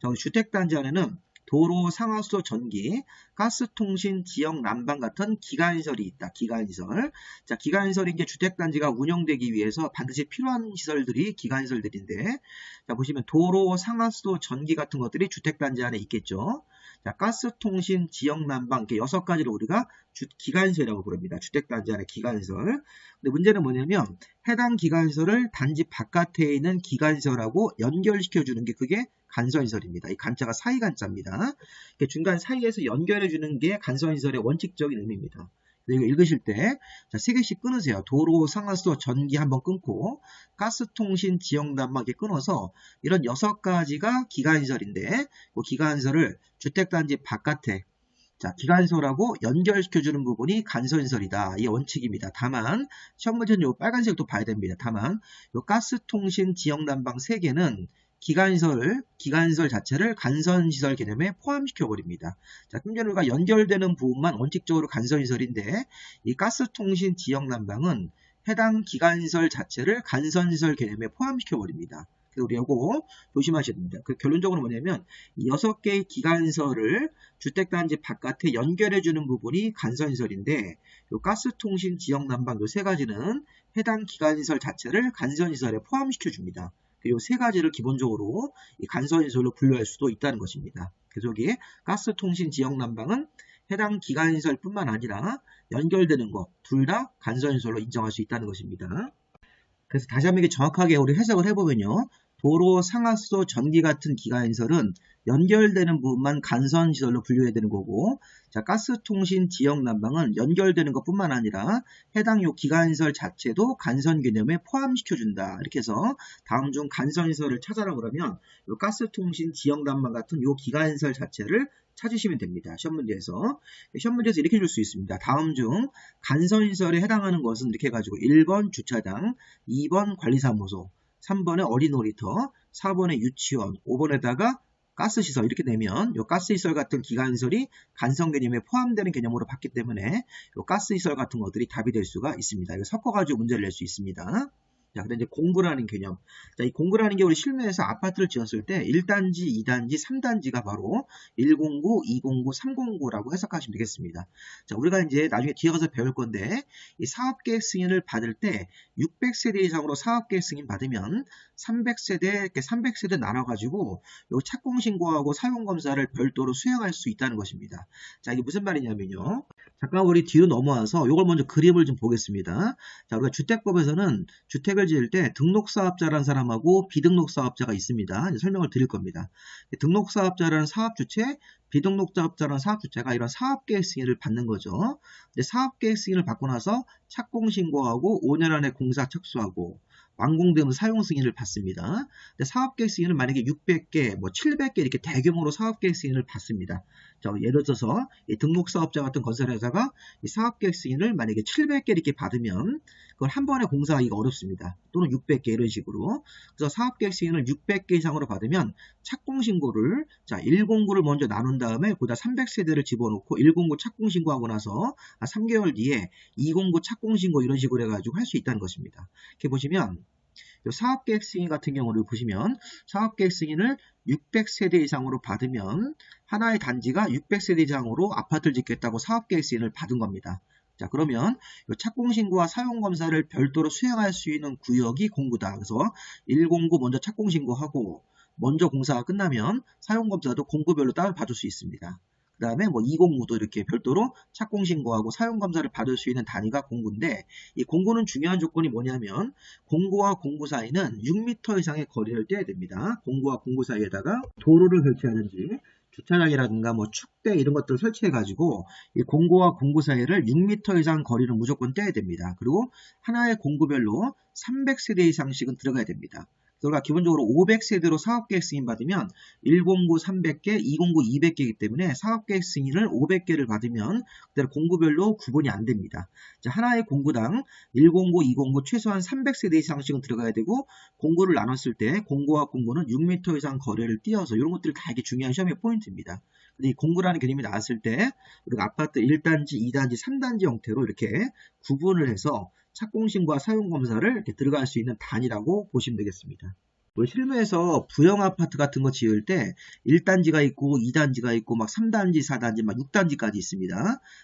자, 우리 주택단지 안에는 도로, 상하수도, 전기, 가스통신, 지역 난방 같은 기간시설이 있다. 기간시설. 자, 기간시설이 이제 주택단지가 운영되기 위해서 반드시 필요한 시설들이 기간시설들인데, 자, 보시면 도로, 상하수도, 전기 같은 것들이 주택단지 안에 있겠죠. 자, 가스통신, 지역 난방, 이렇게 6가지를 우리가 기간시설이라고 부릅니다. 주택단지 안에 기간시설. 근데 문제는 뭐냐면, 해당 기간시설을 단지 바깥에 있는 기간시설하고 연결시켜주는 게 그게 간선시설입니다. 이 간자가 사이간자입니다. 중간 사이에서 연결해주는 게 간선시설의 원칙적인 의미입니다. 이거 읽으실 때, 자, 3개씩 끊으세요. 도로, 상하수도, 전기 한번 끊고, 가스통신, 지역난방 이렇게 끊어서, 이런 6가지가 기간시설인데, 그 기간시설을 주택단지 바깥에, 자, 기간시설하고 연결시켜주는 부분이 간선시설이다. 이게 원칙입니다. 다만, 시험 문제는 요 빨간색도 봐야 됩니다. 다만, 요 가스통신, 지역난방 3개는 기간시설 자체를 간선시설 개념에 포함시켜버립니다. 자, 금전과 연결되는 부분만 원칙적으로 간선시설인데 이 가스통신 지역난방은 해당 기간시설 자체를 간선시설 개념에 포함시켜버립니다. 그래서 우리 이거 조심하셔야 됩니다. 그 결론적으로 뭐냐면 이 6개의 기간시설을 주택단지 바깥에 연결해주는 부분이 간선시설인데 이 가스통신 지역난방 이 3가지는 해당 기간시설 자체를 간선시설에 포함시켜줍니다. 이 3가지를 기본적으로 이 간선시설로 분류할 수도 있다는 것입니다. 그래서 여기에 가스통신 지역난방은 해당 기간시설뿐만 아니라 연결되는 것 둘 다 간선시설로 인정할 수 있다는 것입니다. 그래서 다시 한번 정확하게 우리 해석을 해보면요. 도로, 상하수도, 전기 같은 기간시설은 연결되는 부분만 간선시설로 분류해야 되는 거고, 자, 가스통신, 지역난방은 연결되는 것뿐만 아니라 해당 요 기간시설 자체도 간선 개념에 포함시켜준다. 이렇게 해서 다음 중 간선시설을 찾아라 그러면 요 가스통신, 지역난방 같은 요 기간시설 자체를 찾으시면 됩니다. 시험 문제에서 이렇게 줄 수 있습니다. 다음 중 간선시설에 해당하는 것은 이렇게 해가지고 1번 주차장, 2번 관리사무소, 3번에 어린이놀이터, 4번에 유치원, 5번에다가 가스시설 이렇게 되면 이 가스시설 같은 기간시설이 간선 개념에 포함되는 개념으로 봤기 때문에 이 가스시설 같은 것들이 답이 될 수가 있습니다. 이거 섞어가지고 문제를 낼 수 있습니다. 자, 근데 이제 공구라는 개념. 자, 이 공구라는 게 우리 실무에서 아파트를 지었을 때 1단지, 2단지, 3단지가 바로 1공구, 2공구, 3공구라고 해석하시면 되겠습니다. 자, 우리가 이제 나중에 뒤에 가서 배울 건데 이 사업계획 승인을 받을 때 600세대 이상으로 사업계획 승인 받으면 300세대, 이렇게 300세대 나눠가지고 요 착공신고하고 사용검사를 별도로 수행할 수 있다는 것입니다. 자, 이게 무슨 말이냐면요. 잠깐 우리 뒤로 넘어와서 이걸 먼저 그림을 좀 보겠습니다. 자, 우리가 주택법에서는 주택을 지을 때 등록사업자라는 사람하고 비등록사업자가 있습니다. 이제 설명을 드릴 겁니다. 등록사업자라는 사업주체, 비등록사업자라는 사업주체가 이런 사업계획 승인을 받는 거죠. 근데 사업계획 승인을 받고 나서 착공신고하고 5년 안에 공사 착수하고 완공되면 사용 승인을 받습니다. 근데 사업계획 승인을 만약에 600개, 뭐 700개 이렇게 대규모로 사업계획 승인을 받습니다. 자, 예를 들어서 이 등록사업자 같은 건설회사가 이 사업계획 승인을 만약에 700개 이렇게 받으면 그걸 한 번에 공사하기가 어렵습니다. 또는 600개 이런 식으로. 그래서 사업계획 승인을 600개 이상으로 받으면 착공신고를 자 1공구를 먼저 나눈 다음에 거기다 300세대를 집어넣고 1공구 착공신고하고 나서 3개월 뒤에 2공구 착공신고 이런 식으로 해가지고 할 수 있다는 것입니다. 이렇게 보시면 사업계획 승인 같은 경우를 보시면 사업계획 승인을 600세대 이상으로 받으면 하나의 단지가 600세대 이상으로 아파트를 짓겠다고 사업계획 승인을 받은 겁니다. 자, 그러면 착공신고와 사용검사를 별도로 수행할 수 있는 구역이 공구다. 그래서 1공구 먼저 착공신고하고 먼저 공사가 끝나면 사용검사도 공구별로 따로 받을 수 있습니다. 그 다음에 뭐 2공구도 이렇게 별도로 착공신고하고 사용검사를 받을 수 있는 단위가 공구인데 이 공구는 중요한 조건이 뭐냐면 공구와 공구 사이는 6m 이상의 거리를 떼야 됩니다. 공구와 공구 사이에다가 도로를 설치하든지 주차장이라든가 뭐 축대 이런 것들을 설치해 가지고 이 공고와 공고 사이를 6m 이상 거리를 무조건 떼야 됩니다. 그리고 하나의 공고별로 300세대 이상씩은 들어가야 됩니다. 그러니까 기본적으로 500세대로 사업계획 승인 받으면 109 300개, 209 200개이기 때문에 사업계획 승인을 500개를 받으면 그대로 공고별로 구분이 안 됩니다. 자, 하나의 공고당 109, 209 최소한 300세대 이상씩은 들어가야 되고 공고를 나눴을 때 공고와 공고는 6m 이상 거리를 띄어서 이런 것들이 다 이게 중요한 시험의 포인트입니다. 근데 이 공고라는 개념이 나왔을 때 우리가 아파트 1단지, 2단지, 3단지 형태로 이렇게 구분을 해서 착공신고와 사용검사를 이렇게 들어갈 수 있는 단위라고 보시면 되겠습니다. 우리 실무에서 부영 아파트 같은 거 지을 때 1단지가 있고 2단지가 있고 막 3단지, 4단지, 막 6단지까지 있습니다.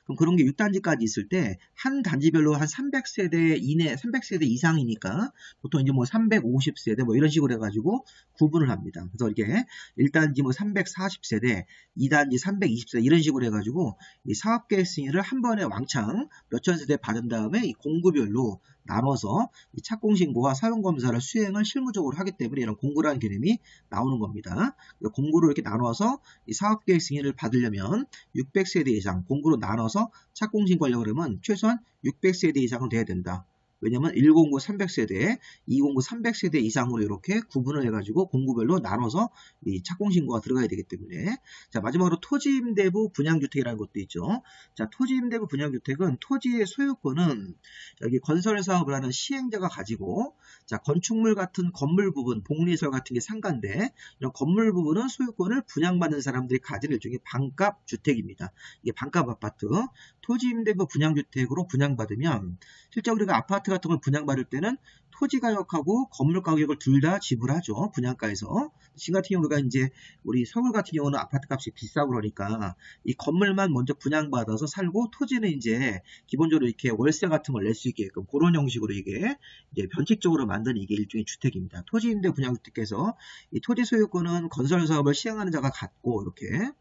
그럼 그런 게 6단지까지 있을 때 한 단지별로 한 300세대 이내, 300세대 이상이니까 보통 이제 뭐 350세대 뭐 이런 식으로 해가지고 구분을 합니다. 그래서 이렇게 1단지 뭐 340세대, 2단지 320세대 이런 식으로 해가지고 이 사업계획 승인을 한 번에 왕창 몇천 세대 받은 다음에 이 공구별로 나눠서 이 착공신고와 사용검사를 수행을 실무적으로 하기 때문에 이런 공고라는 개념이 나오는 겁니다. 공고로 이렇게 나눠서 이 사업계획 승인을 받으려면 600세대 이상 공고로 나눠서 착공신고하려고 그러면 최소한 600세대 이상은 돼야 된다. 왜냐면 109 300세대, 209 300세대 이상으로 이렇게 구분을 해가지고 공고별로 나눠서 이 착공신고가 들어가야 되기 때문에. 자, 마지막으로 토지임대부 분양주택이라는 것도 있죠. 자, 토지임대부 분양주택은 토지의 소유권은 여기 건설사업을 하는 시행자가 가지고, 자, 건축물 같은 건물 부분, 복리시설 같은 게 상가인데 이런 건물 부분은 소유권을 분양받는 사람들이 가진 일종의 반값 주택입니다. 이게 반값 아파트. 토지임대부 분양주택으로 분양받으면 실제 우리가 아파트 같은 걸 분양받을 때는 토지 가격하고 건물 가격을 둘 다 지불하죠. 분양가에서. 지금 같은 경우 우리가 이제 우리 서울 같은 경우는 아파트 값이 비싸고 그러니까 이 건물만 먼저 분양받아서 살고 토지는 이제 기본적으로 이렇게 월세 같은 걸 낼 수 있게끔 그런 형식으로 이게 이제 변칙적으로 만든 이게 일종의 주택입니다. 토지임대 분양주택에서 이 토지 소유권은 건설 사업을 시행하는 자가 갖고 이렇게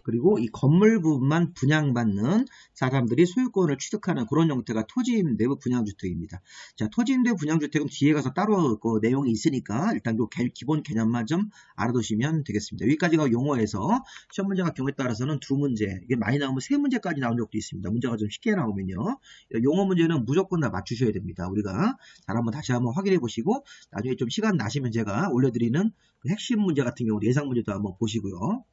그리고 이 건물 부분만 분양받는 사람들이 소유권을 취득하는 그런 형태가 토지임대부 분양주택입니다. 자, 토지임대부 분양주택은 뒤에 가서 따로 그 내용이 있으니까 일단 요 기본 개념만 좀 알아두시면 되겠습니다. 여기까지가 용어에서 시험 문제가 경우에 따라서는 두 문제, 이게 많이 나오면 세 문제까지 나온 적도 있습니다. 문제가 좀 쉽게 나오면요. 용어 문제는 무조건 다 맞추셔야 됩니다. 우리가 잘 한번 다시 한번 확인해 보시고 나중에 좀 시간 나시면 제가 올려드리는 그 핵심 문제 같은 경우 예상 문제도 한번 보시고요.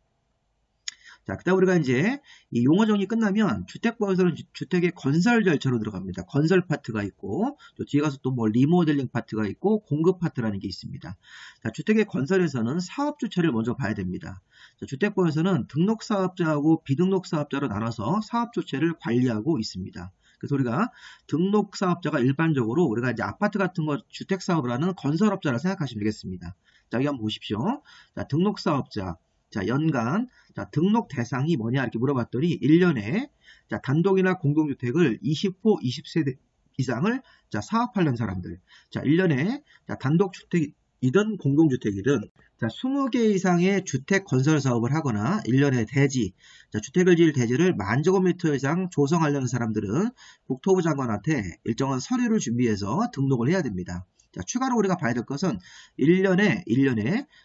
자, 그다음 우리가 이제 이 용어 정리 끝나면 주택법에서는 주택의 건설 절차로 들어갑니다. 건설 파트가 있고 또 뒤에 가서 또 뭐 리모델링 파트가 있고 공급 파트라는 게 있습니다. 자, 주택의 건설에서는 사업 주체를 먼저 봐야 됩니다. 자, 주택법에서는 등록 사업자하고 비등록 사업자로 나눠서 사업 주체를 관리하고 있습니다. 그래서 우리가 등록 사업자가 일반적으로 우리가 이제 아파트 같은 거 주택 사업을 하는 건설업자라 생각하시면 되겠습니다. 자, 여기 한번 보십시오. 자, 등록 사업자. 자, 연간, 자, 등록 대상이 뭐냐 이렇게 물어봤더니 1년에 자, 단독이나 공동주택을 20호 20세대 이상을 자, 사업하려는 사람들. 자, 1년에 자, 단독주택이든 공동주택이든 자, 20개 이상의 주택 건설 사업을 하거나 1년에 대지, 자, 주택을 지을 대지를 10,000제곱미터 이상 조성하려는 사람들은 국토부 장관한테 일정한 서류를 준비해서 등록을 해야 됩니다. 자, 추가로 우리가 봐야 될 것은 1년에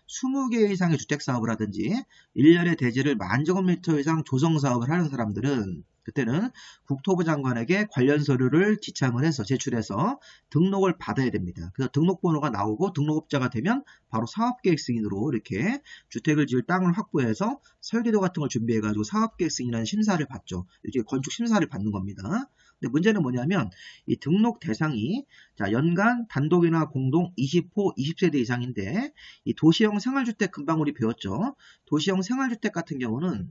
20개 이상의 주택 사업을 하든지 1년에 대지를 10,000제곱미터 이상 조성 사업을 하는 사람들은 그때는 국토부 장관에게 관련 서류를 지참을 해서 제출해서 등록을 받아야 됩니다. 그래서 등록번호가 나오고 등록업자가 되면 바로 사업계획 승인으로 이렇게 주택을 지을 땅을 확보해서 설계도 같은 걸 준비해가지고 사업계획 승인이라는 심사를 받죠. 이렇게 건축 심사를 받는 겁니다. 근데 문제는 뭐냐면 이 등록 대상이 자, 연간 단독이나 공동 20호 20세대 이상인데 이 도시형 생활주택 금방 우리 배웠죠. 도시형 생활주택 같은 경우는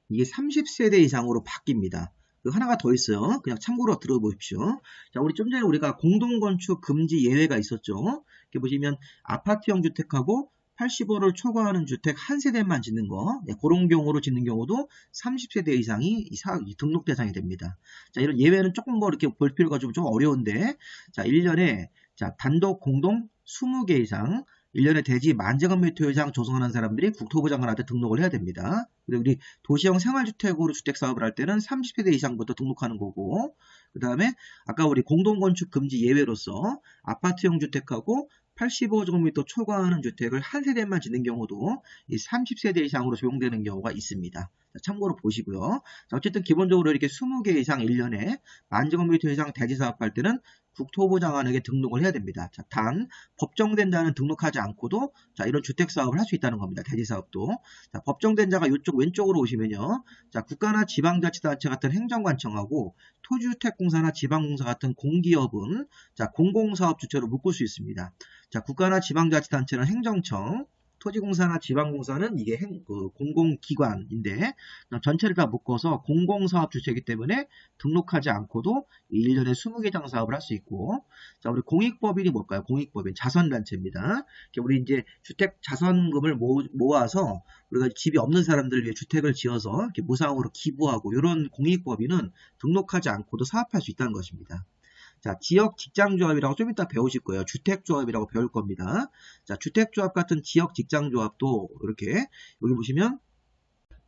이게 30세대 이상으로 바뀝니다. 하나가 더 있어요. 그냥 참고로 들어보십시오. 자, 우리 좀 전에 우리가 공동건축 금지 예외가 있었죠. 이렇게 보시면 아파트형 주택하고 80호를 초과하는 주택 한 세대만 짓는 거, 그런 경우로 짓는 경우도 30세대 이상이 이 등록 대상이 됩니다. 자, 이런 예외는 조금 뭐 이렇게 볼 필요가 좀 어려운데, 자, 1년에 자, 단독 공동 20개 이상, 1년에 대지 10,000제곱미터 이상 조성하는 사람들이 국토부 장관한테 등록을 해야 됩니다. 그리고 우리 도시형 생활주택으로 주택사업을 할 때는 30세대 이상부터 등록하는 거고, 그 다음에 아까 우리 공동건축 금지 예외로서 아파트형 주택하고 85제곱미터 초과하는 주택을 한 세대만 짓는 경우도 이 30세대 이상으로 적용되는 경우가 있습니다. 자, 참고로 보시고요. 자, 어쨌든 기본적으로 이렇게 20개 이상 1년에 10,000제곱미터 이상 대지 사업할 때는 국토부 장관에게 등록을 해야 됩니다. 자, 단 법정된 자는 등록하지 않고도 자, 이런 주택 사업을 할 수 있다는 겁니다. 대지 사업도. 자, 법정된 자가 이쪽 왼쪽으로 오시면요. 자, 국가나 지방자치단체 같은 행정관청하고 토지주택공사나 지방공사 같은 공기업은 자, 공공사업 주체로 묶을 수 있습니다. 자, 국가나 지방자치단체는 행정청, 토지공사나 지방공사는 이게 공공기관인데 전체를 다 묶어서 공공사업 주체이기 때문에 등록하지 않고도 1년에 20개 이상 사업을 할 수 있고, 자, 우리 공익법인이 뭘까요? 공익법인 자선단체입니다. 우리 이제 주택 자선금을 모아서 우리가 집이 없는 사람들을 위해 주택을 지어서 이렇게 무상으로 기부하고 이런 공익법인은 등록하지 않고도 사업할 수 있다는 것입니다. 자, 지역 직장조합이라고 좀 이따 배우실 거예요. 주택조합이라고 배울 겁니다. 자, 주택조합 같은 지역 직장조합도 이렇게 여기 보시면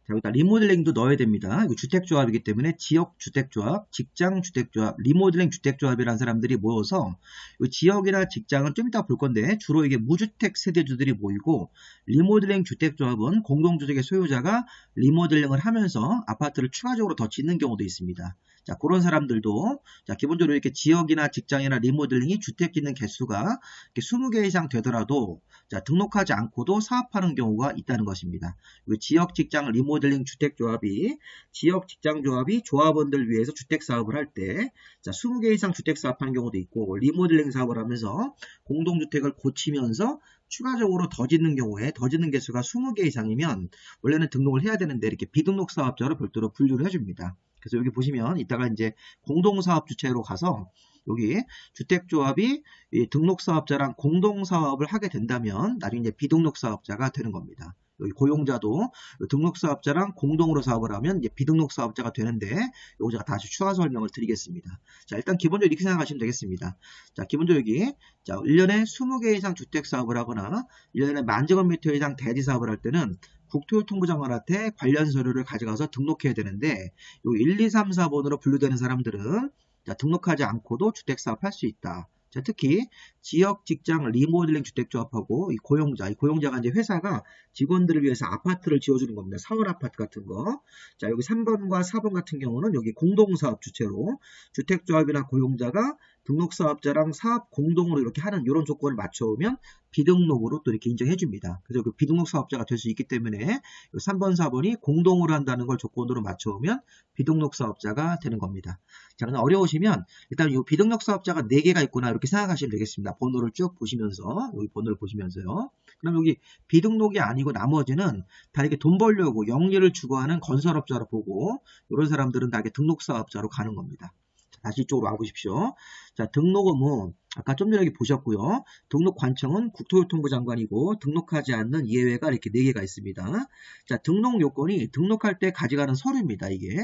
자, 여기다 리모델링도 넣어야 됩니다. 이거 주택조합이기 때문에 지역주택조합, 직장주택조합, 리모델링 주택조합이라는 사람들이 모여서 이 지역이나 직장은 좀 이따 볼 건데 주로 이게 무주택 세대주들이 모이고, 리모델링 주택조합은 공동주택의 소유자가 리모델링을 하면서 아파트를 추가적으로 더 짓는 경우도 있습니다. 자, 그런 사람들도 자, 기본적으로 이렇게 지역이나 직장이나 리모델링이 주택 짓는 개수가 이렇게 20개 이상 되더라도 자, 등록하지 않고도 사업하는 경우가 있다는 것입니다. 지역 직장 리모델링 주택조합이 지역 직장조합이 조합원들 위해서 주택 사업을 할 때 20개 이상 주택 사업하는 경우도 있고, 리모델링 사업을 하면서 공동주택을 고치면서 추가적으로 더 짓는 경우에 더 짓는 개수가 20개 이상이면 원래는 등록을 해야 되는데 이렇게 비등록 사업자로 별도로 분류를 해줍니다. 그래서 여기 보시면 이따가 이제 공동사업 주체로 가서 여기 주택조합이 등록사업자랑 공동사업을 하게 된다면 나중에 이제 비등록사업자가 되는 겁니다. 여기 고용자도 등록사업자랑 공동으로 사업을 하면 이제 비등록사업자가 되는데 요거 제가 다시 추가 설명을 드리겠습니다. 자, 일단 기본적으로 이렇게 생각하시면 되겠습니다. 자, 기본적으로 여기 자, 1년에 20개 이상 주택사업을 하거나 1년에 10,000제곱미터 이상 대지사업을 할 때는 국토교통부 장관한테 관련 서류를 가져가서 등록해야 되는데 요 1, 2, 3, 4번으로 분류되는 사람들은 자, 등록하지 않고도 주택사업 할 수 있다. 자, 특히 지역 직장 리모델링 주택조합하고 이 고용자가 이제 회사가 직원들을 위해서 아파트를 지어주는 겁니다. 사월 아파트 같은 거. 자, 여기 3번과 4번 같은 경우는 여기 공동사업 주체로 주택조합이나 고용자가 등록사업자랑 사업 공동으로 이렇게 하는 이런 조건을 맞춰오면 비등록으로 또 이렇게 인정해 줍니다. 그래서 그 비등록 사업자가 될 수 있기 때문에 3번, 4번이 공동으로 한다는 걸 조건으로 맞춰오면 비등록 사업자가 되는 겁니다. 자, 그럼 어려우시면 일단 이 비등록 사업자가 4개가 있구나 이렇게 생각하시면 되겠습니다. 번호를 쭉 보시면서 여기 번호를 보시면서요. 그럼 여기 비등록이 아니고 나머지는 다 이렇게 돈 벌려고 영리를 추구하는 건설업자로 보고 이런 사람들은 다 이렇게 등록 사업자로 가는 겁니다. 다시 이쪽으로 와보십시오. 자, 등록 의무 아까 좀 전에 보셨고요. 등록 관청은 국토교통부 장관이고 등록하지 않는 예외가 이렇게 4개가 있습니다. 자, 등록 요건이 등록할 때 가져가는 서류입니다. 이게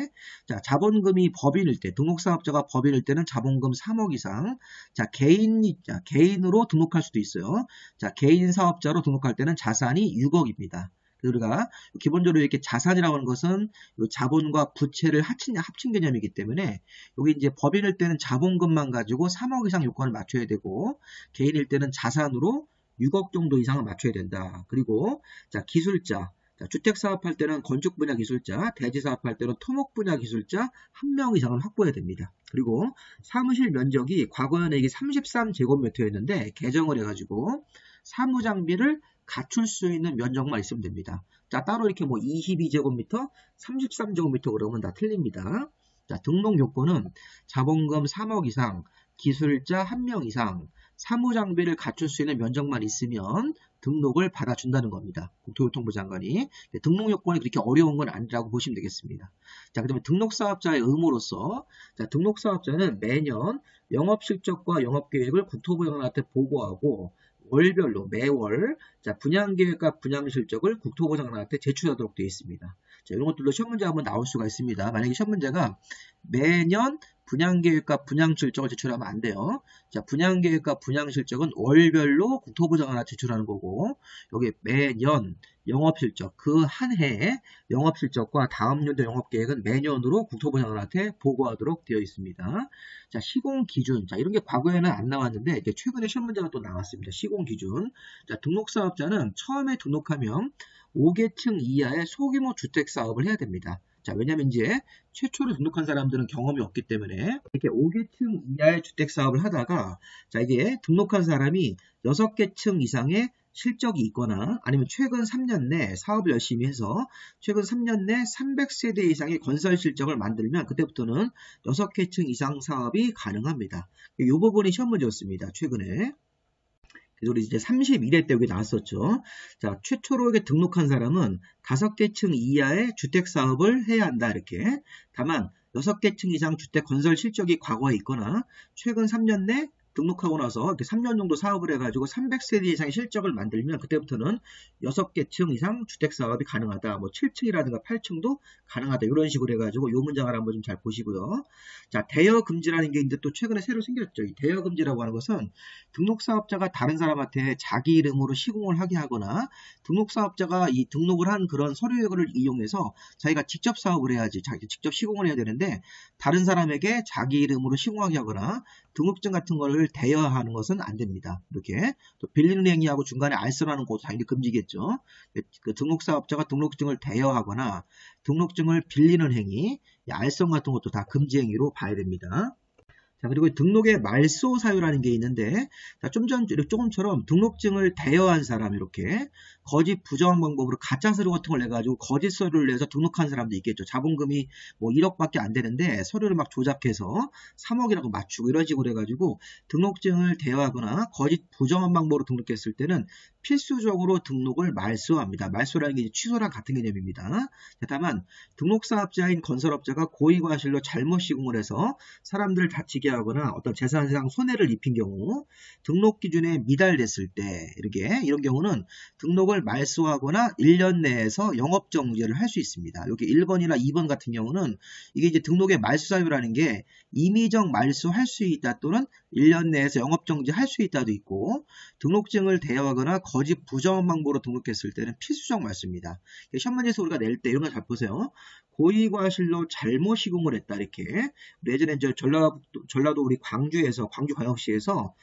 자, 자본금이 법인일 때 등록사업자가 법인일 때는 자본금 3억 이상. 자, 개인으로 등록할 수도 있어요. 자, 개인 사업자로 등록할 때는 자산이 6억입니다. 우리가 기본적으로 이렇게 자산이라고 하는 것은 자본과 부채를 합친 개념이기 때문에 여기 이제 법인일 때는 자본금만 가지고 3억 이상 요건을 맞춰야 되고 개인일 때는 자산으로 6억 정도 이상을 맞춰야 된다. 그리고 자, 기술자. 자, 주택 사업할 때는 건축 분야 기술자, 대지 사업할 때는 토목 분야 기술자 1명 이상을 확보해야 됩니다. 그리고 사무실 면적이 과거에는 이게 33제곱미터였는데 개정을 해가지고 사무장비를 갖출 수 있는 면적만 있으면 됩니다. 자, 따로 이렇게 뭐 22제곱미터, 33제곱미터 그러면 다 틀립니다. 자, 등록 요건은 자본금 3억 이상, 기술자 1명 이상, 사무장비를 갖출 수 있는 면적만 있으면 등록을 받아준다는 겁니다. 국토교통부 장관이. 등록 요건이 그렇게 어려운 건 아니라고 보시면 되겠습니다. 자, 그다음에 등록사업자의 의무로서 자, 등록사업자는 매년 영업실적과 영업계획을 국토부 장관한테 보고하고 월별로 매월 자, 분양계획과 분양실적을 국토부 장관한테 제출하도록 되어 있습니다. 자, 이런 것들도 시험 문제 한번 나올 수가 있습니다. 만약에 시험 문제가 매년 분양계획과 분양실적을 제출하면 안 돼요. 자, 분양계획과 분양실적은 월별로 국토부장 하나 제출하는 거고, 여기 매년 영업실적, 그 한 해의 영업실적과 다음 연도 영업계획은 매년으로 국토부장한테 보고하도록 되어 있습니다. 자, 시공기준. 자, 이런 게 과거에는 안 나왔는데, 이제 최근에 시험 문제가 또 나왔습니다. 시공기준. 자, 등록사업자는 처음에 등록하면 5계층 이하의 소규모 주택사업을 해야 됩니다. 자, 왜냐면 이제 최초로 등록한 사람들은 경험이 없기 때문에 이렇게 5계층 이하의 주택사업을 하다가, 자, 이게 등록한 사람이 6계층 이상의 실적이 있거나 아니면 최근 3년 내 사업을 열심히 해서 최근 3년 내 300세대 이상의 건설 실적을 만들면 그때부터는 6계층 이상 사업이 가능합니다. 이 부분이 시험 문제였습니다. 최근에. 그래서 우리 이제 31회 때 여기 나왔었죠. 자, 최초로 이렇게 등록한 사람은 5계층 이하의 주택 사업을 해야 한다. 이렇게. 다만 6계층 이상 주택 건설 실적이 과거에 있거나 최근 3년 내 등록하고 나서 이렇게 3년 정도 사업을 해가지고 300세대 이상의 실적을 만들면 그때부터는 6계층 이상 주택 사업이 가능하다. 뭐 7층이라든가 8층도 가능하다. 이런 식으로 해가지고 이 문장을 한번 좀 잘 보시고요. 자, 대여 금지라는 게 이제 또 최근에 새로 생겼죠. 이 대여 금지라고 하는 것은 등록사업자가 다른 사람한테 자기 이름으로 시공을 하게 하거나 등록사업자가 이 등록을 한 그런 서류를 이용해서 자기가 직접 사업을 해야지, 자기 직접 시공을 해야 되는데 다른 사람에게 자기 이름으로 시공하게 하거나 등록증 같은 거를 대여하는 것은 안 됩니다. 이렇게 또 빌리는 행위하고 중간에 알선하는 것도 당연히 금지겠죠. 그 등록사업자가 등록증을 대여하거나 등록증을 빌리는 행위, 알선 같은 것도 다 금지 행위로 봐야 됩니다. 자, 그리고 등록의 말소 사유라는 게 있는데, 자, 조금처럼 등록증을 대여한 사람, 이렇게 거짓 부정한 방법으로 가짜 서류 같은 걸 내가지고 거짓 서류를 내서 등록한 사람도 있겠죠. 자본금이 뭐 1억밖에 안 되는데 서류를 막 조작해서 3억이라고 맞추고 이런 식으로 해가지고 등록증을 대여하거나 거짓 부정한 방법으로 등록했을 때는 필수적으로 등록을 말소합니다. 말소라는 게 취소랑 같은 개념입니다. 자, 다만 등록사업자인 건설업자가 고의과실로 잘못 시공을 해서 사람들을 다치게 하거나 어떤 재산상 손해를 입힌 경우, 등록 기준에 미달됐을 때 이런 경우는 등록을 말소하거나 1년 내에서 영업정지를 할 수 있습니다. 여기 1번이나 2번 같은 경우는 이게 이제 등록의 말소 사유라는 게 임의적 말소할 수 있다 또는 1년 내에서 영업정지 할 수 있다도 있고, 등록증을 대여하거나 거짓 부정한 방법으로 등록했을 때는 필수적 말소입니다. 시험 문제에서 우리가 낼 때 이런 거 잘 보세요. 고의과실로 잘못 시공을 했다. 이렇게 예전에 전라도 우리 광주에서 광주광역시에서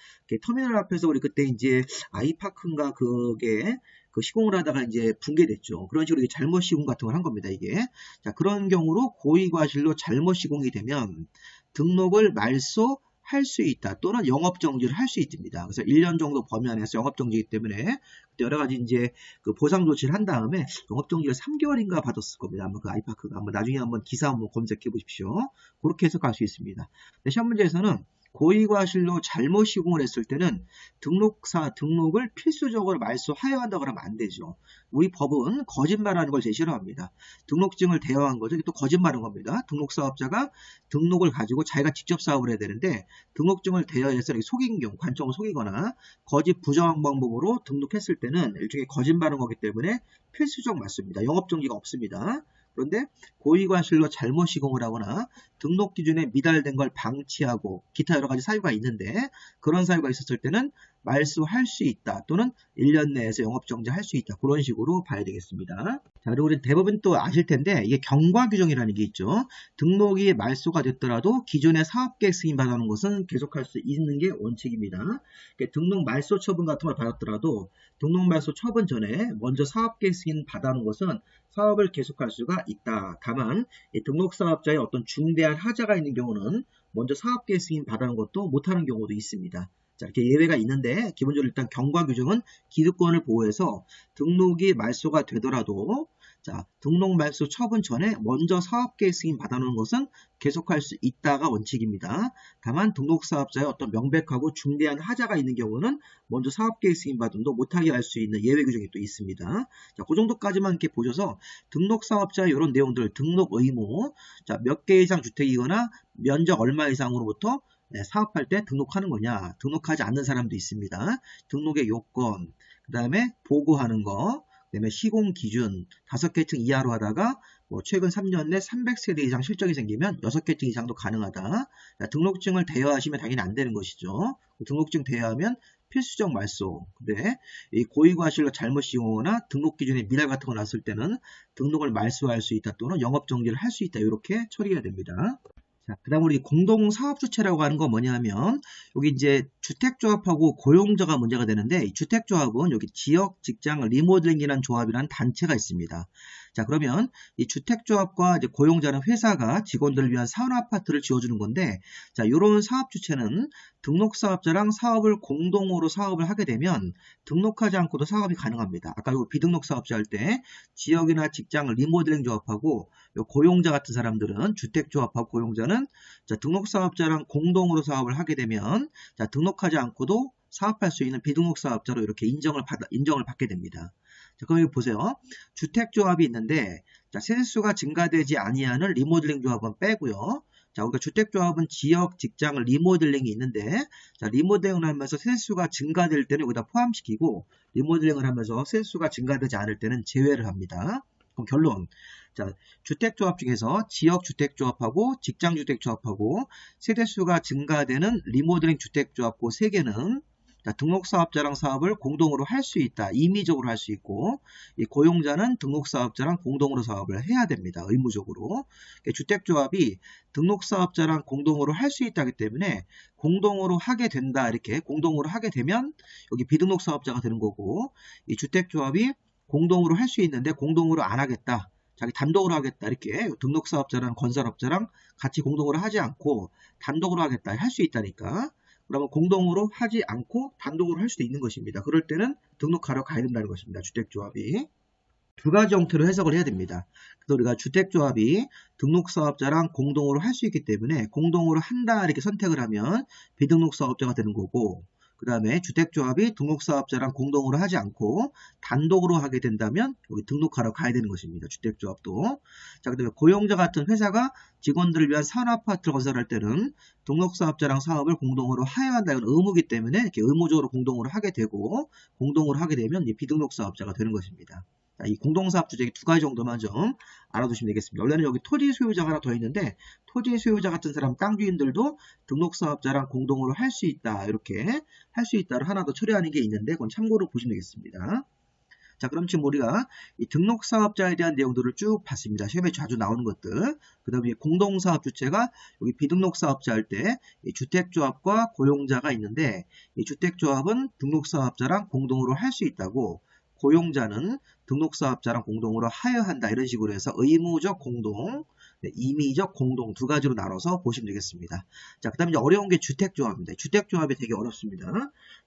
터미널 앞에서 우리 그때 이제 아이파크인가 그게 그 시공을 하다가 이제 붕괴됐죠. 그런 식으로 잘못 시공 같은 걸 한 겁니다. 이게. 자, 그런 경우로 고의과실로 잘못 시공이 되면 등록을 말소할 수 있다 또는 영업정지를 할 수 있습니다. 그래서 1년 정도 범위 안에서 영업정지이기 때문에 여러 가지 이제 그 보상 조치를 한 다음에 영업정지를 3개월인가 받았을 겁니다. 아마 그 아이파크가 한번 나중에 한번 기사 한번 검색해 보십시오. 그렇게 해서 갈 수 있습니다. 시험 문제에서는 고의과실로 잘못 시공을 했을 때는 등록을 필수적으로 말소하여야 한다고 하면 안 되죠. 우리 법은 거짓말하는 걸 제일 싫어합니다. 등록증을 대여한 거죠. 또 거짓말한 겁니다. 등록사업자가 등록을 가지고 자기가 직접 사업을 해야 되는데 등록증을 대여해서 속인 경우, 관청을 속이거나 거짓 부정한 방법으로 등록했을 때는 일종의 거짓말한 거기 때문에 필수적 맞습니다. 영업정지가 없습니다. 그런데 고의과실로 잘못 시공을 하거나 등록 기준에 미달된 걸 방치하고 기타 여러 가지 사유가 있는데 그런 사유가 있었을 때는 말소할 수 있다 또는 1년 내에서 영업정지할 수 있다. 그런 식으로 봐야 되겠습니다. 자, 그리고 우리 대법원 또 아실 텐데 이게 경과규정이라는 게 있죠. 등록이 말소가 됐더라도 기존의 사업계획 승인 받아놓은 것은 계속할 수 있는 게 원칙입니다. 그러니까 등록 말소 처분 같은 걸 받았더라도 등록 말소 처분 전에 먼저 사업계획 승인 받아놓은 것은 사업을 계속할 수가 있다. 다만 등록사업자의 어떤 중대한 하자가 있는 경우는 먼저 사업계획 승인 받아놓은 것도 못하는 경우도 있습니다. 자, 이렇게 예외가 있는데 기본적으로 일단 경과규정은 기득권을 보호해서 등록이 말소가 되더라도 자, 등록 말소 처분 전에 먼저 사업계획 승인 받아놓은 것은 계속할 수 있다가 원칙입니다. 다만 등록사업자의 어떤 명백하고 중대한 하자가 있는 경우는 먼저 사업계획 승인 받음도 못하게 할 수 있는 예외 규정이 또 있습니다. 자, 그 정도까지만 이렇게 보셔서 등록사업자의 이런 내용들, 등록 의무, 자, 몇 개 이상 주택이거나 면적 얼마 이상으로부터 사업할 때 등록하는 거냐, 등록하지 않는 사람도 있습니다. 등록의 요건, 그 다음에 보고하는 거, 그다음에 시공 기준 5개 층 이하로 하다가 뭐 최근 3년 내 300세대 이상 실적이 생기면 6개 층 이상도 가능하다. 자, 등록증을 대여하시면 당연히 안 되는 것이죠. 등록증 대여하면 필수적 말소. 근데 이 고의과실로 잘못 시공하거나 등록 기준에 미달 같은 거 났을 때는 등록을 말소할 수 있다 또는 영업 정지를 할 수 있다. 이렇게 처리해야 됩니다. 자, 그 다음 우리 공동사업주체라고 하는 건 뭐냐면 여기 이제 주택조합하고 고용자가 문제가 되는데 이 주택조합은 여기 지역 직장 리모델링이라는 조합이라는 단체가 있습니다. 자, 그러면 이 주택조합과 이제 고용자는 회사가 직원들을 위한 사원아파트를 지어주는 건데 자, 이런 사업주체는 등록사업자랑 사업을 공동으로 사업을 하게 되면 등록하지 않고도 사업이 가능합니다. 아까 요 비등록 사업자 할 때 지역이나 직장 리모델링 조합하고 요 고용자 같은 사람들은 주택조합하고 고용자는 자, 등록사업자랑 공동으로 사업을 하게 되면 자, 등록하지 않고도 사업할 수 있는 비등록 사업자로 이렇게 인정을 받게 됩니다. 자, 그럼 여기 보세요. 주택조합이 있는데 자, 세대수가 증가되지 아니하는 리모델링 조합은 빼고요. 자, 우리가 주택조합은 지역, 직장, 리모델링이 있는데 자, 리모델링을 하면서 세대수가 증가될 때는 여기다 포함시키고 리모델링을 하면서 세대수가 증가되지 않을 때는 제외를 합니다. 그럼 결론. 자, 주택조합 중에서 지역주택조합하고 직장주택조합하고 세대수가 증가되는 리모델링 주택조합 그 3개는 자, 등록사업자랑 사업을 공동으로 할 수 있다. 임의적으로 할 수 있고 이 고용자는 등록사업자랑 공동으로 사업을 해야 됩니다. 의무적으로. 주택조합이 등록사업자랑 공동으로 할 수 있다기 때문에 공동으로 하게 된다. 이렇게 공동으로 하게 되면 여기 비등록사업자가 되는 거고 이 주택조합이 공동으로 할 수 있는데 공동으로 안 하겠다. 자기 단독으로 하겠다. 이렇게 등록사업자랑 건설업자랑 같이 공동으로 하지 않고 단독으로 하겠다. 할 수 있다니까. 그러면 공동으로 하지 않고 단독으로 할 수도 있는 것입니다. 그럴 때는 등록하러 가야 된다는 것입니다. 주택조합이. 두 가지 형태로 해석을 해야 됩니다. 그래서 우리가 주택조합이 등록사업자랑 공동으로 할 수 있기 때문에 공동으로 한다 이렇게 선택을 하면 비등록사업자가 되는 거고 그 다음에 주택조합이 등록사업자랑 공동으로 하지 않고 단독으로 하게 된다면 여기 등록하러 가야 되는 것입니다. 주택조합도. 자, 그 다음에 고용자 같은 회사가 직원들을 위한 산업아파트를 건설할 때는 등록사업자랑 사업을 공동으로 하여야 한다. 이건 의무이기 때문에 이렇게 의무적으로 공동으로 하게 되고 공동으로 하게 되면 비등록사업자가 되는 것입니다. 자, 이 공동사업 주택이 두 가지 정도만 좀 알아두시면 되겠습니다. 원래는 여기 토지 소유자가 하나 더 있는데 토지 소유자 같은 사람 땅 주인들도 등록사업자랑 공동으로 할 수 있다. 이렇게 할 수 있다를 하나 더 처리하는 게 있는데 그건 참고로 보시면 되겠습니다. 자, 그럼 지금 우리가 이 등록사업자에 대한 내용들을 쭉 봤습니다. 시험에 자주 나오는 것들. 그 다음에 공동사업 주체가 여기 비등록사업자 할 때 주택조합과 고용자가 있는데 이 주택조합은 등록사업자랑 공동으로 할 수 있다고 고용자는 등록사업자랑 공동으로 하여한다. 이런 식으로 해서 의무적 공동, 임의적 공동 두 가지로 나눠서 보시면 되겠습니다. 자, 그 다음에 이제 어려운 게 주택조합입니다. 주택조합이 되게 어렵습니다.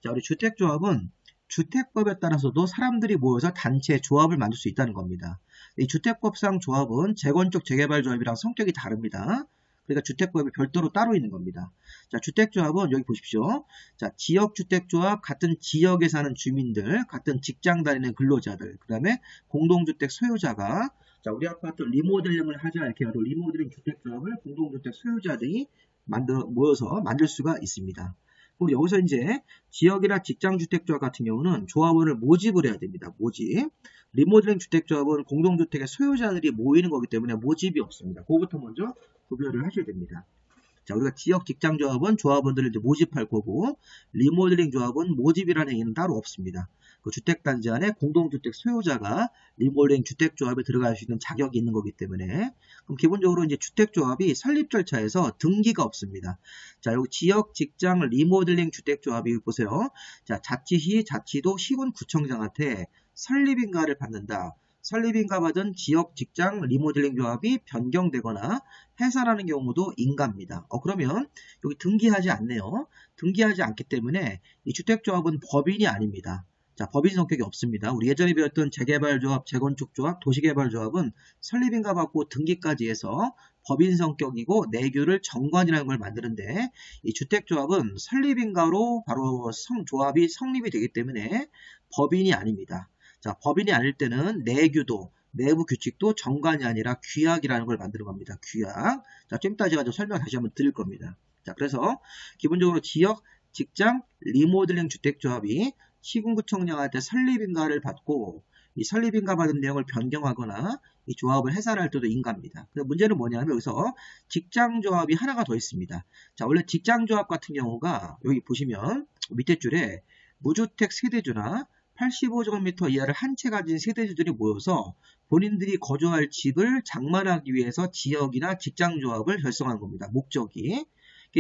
자, 우리 주택조합은 주택법에 따라서도 사람들이 모여서 단체 조합을 만들 수 있다는 겁니다. 이 주택법상 조합은 재건축 재개발 조합이랑 성격이 다릅니다. 그러니까 주택법이 별도로 따로 있는 겁니다. 자, 주택조합은 여기 보십시오. 자, 지역주택조합, 같은 지역에 사는 주민들, 같은 직장 다니는 근로자들, 그 다음에 공동주택 소유자가 자, 우리 아파트 리모델링을 하자 이렇게 해서 리모델링 주택조합을 공동주택 소유자들이 모여서 만들 수가 있습니다. 그리고 여기서 이제 지역이나 직장주택조합 같은 경우는 조합원을 모집을 해야 됩니다. 모집. 리모델링 주택조합은 공동주택의 소유자들이 모이는 거기 때문에 모집이 없습니다. 그거부터 먼저 구별을 하셔야 됩니다. 자, 우리가 지역 직장조합은 조합원들을 이제 모집할 거고 리모델링 조합은 모집이라는 얘기는 따로 없습니다. 그 주택단지 안에 공동주택 소유자가 리모델링 주택조합에 들어갈 수 있는 자격이 있는 거기 때문에 그럼 기본적으로 이제 주택조합이 설립 절차에서 등기가 없습니다. 자, 여기 지역 직장 리모델링 주택조합이 보세요. 자, 자치시, 자치도, 시군, 구청장한테 설립인가를 받는다. 설립인가 받은 지역 직장 리모델링 조합이 변경되거나 해산하는 경우도 인가입니다. 그러면 여기 등기하지 않네요. 등기하지 않기 때문에 이 주택조합은 법인이 아닙니다. 자, 법인 성격이 없습니다. 우리 예전에 배웠던 재개발조합, 재건축조합, 도시개발조합은 설립인가 받고 등기까지 해서 법인 성격이고 내규를 정관이라는 걸 만드는데 이 주택조합은 설립인가로 바로 조합이 성립이 되기 때문에 법인이 아닙니다. 자, 법인이 아닐 때는 내규도 내부 규칙도 정관이 아니라 규약이라는 걸 만드는 겁니다. 규약. 자, 좀 이따 제가 설명 다시 한번 드릴 겁니다. 자, 그래서 기본적으로 지역, 직장, 리모델링 주택조합이 시군구청장한테 설립인가를 받고 이 설립인가 받은 내용을 변경하거나 이 조합을 해산할 때도 인가입니다. 근데 문제는 뭐냐면 여기서 직장조합이 하나가 더 있습니다. 자, 원래 직장조합 같은 경우가 여기 보시면 밑에 줄에 무주택 세대주나 85제곱미터 이하를 한 채 가진 세대주들이 모여서 본인들이 거주할 집을 장만하기 위해서 지역이나 직장조합을 결성한 겁니다. 목적이.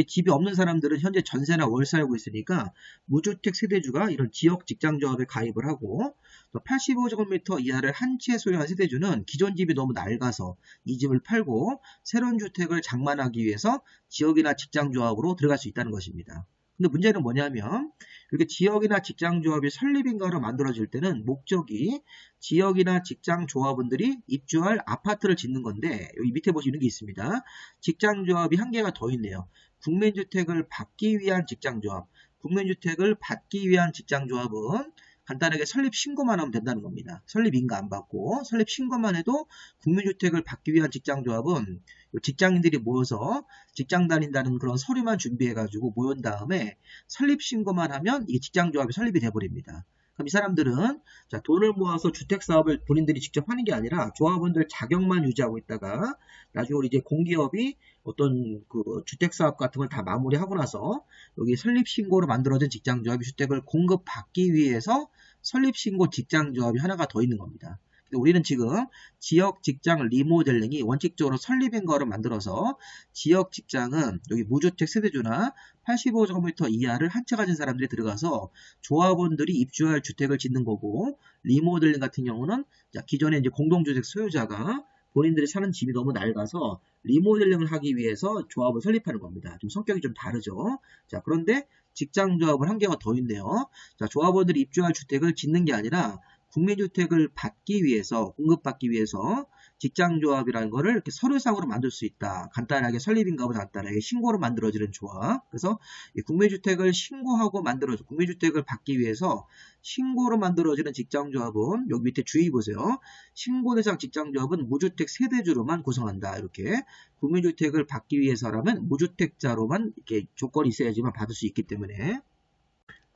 집이 없는 사람들은 현재 전세나 월 살고 있으니까 무주택 세대주가 이런 지역 직장조합에 가입을 하고, 또 85제곱미터 이하를 한 채 소유한 세대주는 기존 집이 너무 낡아서 이 집을 팔고 새로운 주택을 장만하기 위해서 지역이나 직장조합으로 들어갈 수 있다는 것입니다. 근데 문제는 뭐냐면 이렇게 지역이나 직장조합이 설립인가로 만들어질 때는 목적이 지역이나 직장조합원들이 입주할 아파트를 짓는 건데, 여기 밑에 보시면 이런 게 있습니다. 직장조합이 한 개가 더 있네요. 국민주택을 받기 위한 직장조합. 국민주택을 받기 위한 직장조합은 간단하게 설립 신고만 하면 된다는 겁니다. 설립 인가 안 받고 설립 신고만 해도 국민주택을 받기 위한 직장조합은 직장인들이 모여서 직장 다닌다는 그런 서류만 준비해가지고 모인 다음에 설립 신고만 하면 이게 직장조합이 설립이 돼버립니다. 그럼 이 사람들은 자, 돈을 모아서 주택사업을 본인들이 직접 하는 게 아니라 조합원들 자격만 유지하고 있다가 나중에 이제 공기업이 어떤 그 주택사업 같은 걸 다 마무리하고 나서 여기 설립신고로 만들어진 직장조합이 주택을 공급받기 위해서 설립신고 직장조합이 하나가 더 있는 겁니다. 우리는 지금 지역 직장 리모델링이 원칙적으로 설립인가로 만들어서 지역 직장은 여기 무주택 세대주나 85제곱미터 이하를 한 채 가진 사람들이 들어가서 조합원들이 입주할 주택을 짓는 거고, 리모델링 같은 경우는 기존에 이제 공동주택 소유자가 본인들이 사는 집이 너무 낡아서 리모델링을 하기 위해서 조합을 설립하는 겁니다. 좀 성격이 좀 다르죠. 자, 그런데 직장조합은 한 개가 더 있네요. 자, 조합원들이 입주할 주택을 짓는 게 아니라 국민주택을 받기 위해서, 공급받기 위해서 직장조합이라는 거를 이렇게 서류상으로 만들 수 있다. 간단하게 설립인가보다 간단하게 신고로 만들어지는 조합. 그래서 이 국민주택을 신고하고 국민주택을 받기 위해서 신고로 만들어지는 직장조합은 여기 밑에 주의 보세요. 신고 대상 직장조합은 무주택 세대주로만 구성한다. 이렇게 국민주택을 받기 위해서라면 무주택자로만 이렇게 조건이 있어야지만 받을 수 있기 때문에,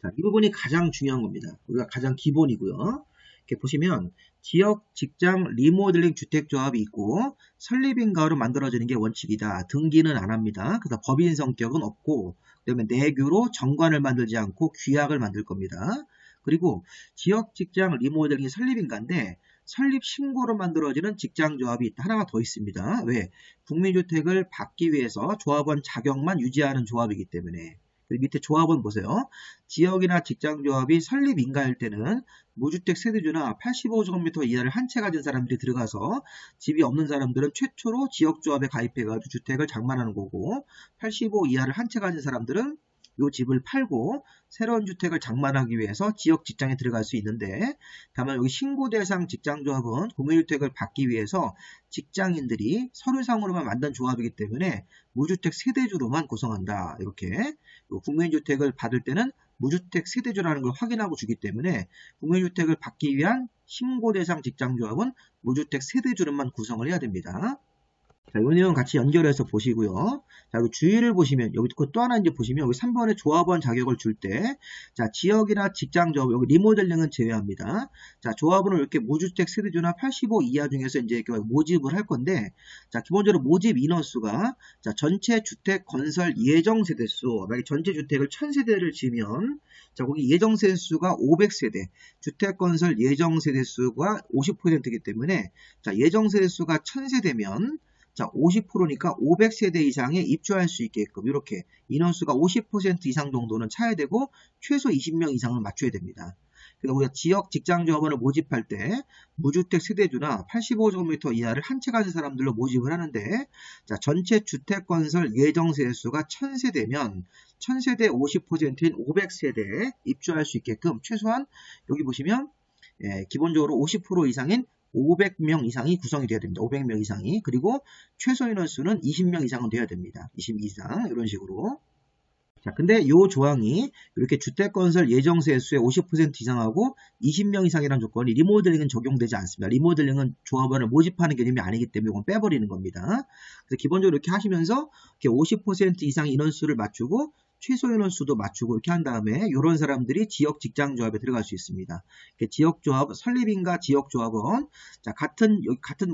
자, 이 부분이 가장 중요한 겁니다. 우리가 가장 기본이고요. 이렇게 보시면 지역 직장 리모델링 주택조합이 있고 설립인가로 만들어지는 게 원칙이다. 등기는 안 합니다. 그래서 법인 성격은 없고, 그다음에 내규로 정관을 만들지 않고 규약을 만들 겁니다. 그리고 지역 직장 리모델링이 설립인가인데 설립 신고로 만들어지는 직장조합이 있다. 하나가 더 있습니다. 왜? 국민주택을 받기 위해서 조합원 자격만 유지하는 조합이기 때문에. 밑에 조합은 보세요. 지역이나 직장조합이 설립 인가일 때는 무주택 세대주나 85제곱미터 이하를 한 채 가진 사람들이 들어가서 집이 없는 사람들은 최초로 지역조합에 가입해가지고 주택을 장만하는 거고, 85 이하를 한 채 가진 사람들은 이 집을 팔고 새로운 주택을 장만하기 위해서 지역 직장에 들어갈 수 있는데, 다만 여기 신고 대상 직장조합은 국민주택을 받기 위해서 직장인들이 서류상으로만 만든 조합이기 때문에 무주택 세대주로만 구성한다. 이렇게 국민주택을 받을 때는 무주택 세대주라는 걸 확인하고 주기 때문에 국민주택을 받기 위한 신고 대상 직장조합은 무주택 세대주로만 구성을 해야 됩니다. 자, 이 내용 같이 연결해서 보시고요. 자, 그리고 주의를 보시면, 여기 또 하나 이제 보시면, 여기 3번에 조합원 자격을 줄 때, 자, 지역이나 직장 조합, 여기 리모델링은 제외합니다. 자, 조합원을 이렇게 무주택 세대주나 85 이하 중에서 이제 모집을 할 건데, 자, 기본적으로 모집 인원수가, 자, 전체 주택 건설 예정 세대수, 만약에 전체 주택을 1000세대를 지면, 자, 거기 예정 세대수가 500세대, 주택 건설 예정 세대수가 50%이기 때문에, 자, 예정 세대수가 1000세대면, 자, 50%니까 500세대 이상에 입주할 수 있게끔 이렇게 인원수가 50% 이상 정도는 차야 되고 최소 20명 이상은 맞춰야 됩니다. 그래서 우리가 지역 직장조합원을 모집할 때 무주택 세대주나 85제곱미터 이하를 한 채 가진 사람들로 모집을 하는데, 자, 전체 주택건설 예정 세대수가 1000세대면 1000세대 50%인 500세대에 입주할 수 있게끔 최소한 여기 보시면 기본적으로 50% 이상인 500명 이상이 구성이 돼야 됩니다. 500명 이상이. 그리고 최소 인원수는 20명 이상은 돼야 됩니다. 20 이상 이런 식으로. 자, 근데 이 조항이 이렇게 주택건설 예정세수의 50% 이상하고 20명 이상이라는 조건이 리모델링은 적용되지 않습니다. 리모델링은 조합원을 모집하는 개념이 아니기 때문에 이건 빼버리는 겁니다. 그래서 기본적으로 이렇게 하시면서 이렇게 50% 이상 인원수를 맞추고 최소 인원수도 맞추고 이렇게 한 다음에 이런 사람들이 지역 직장조합에 들어갈 수 있습니다. 지역조합, 설립인가 지역조합원, 자, 같은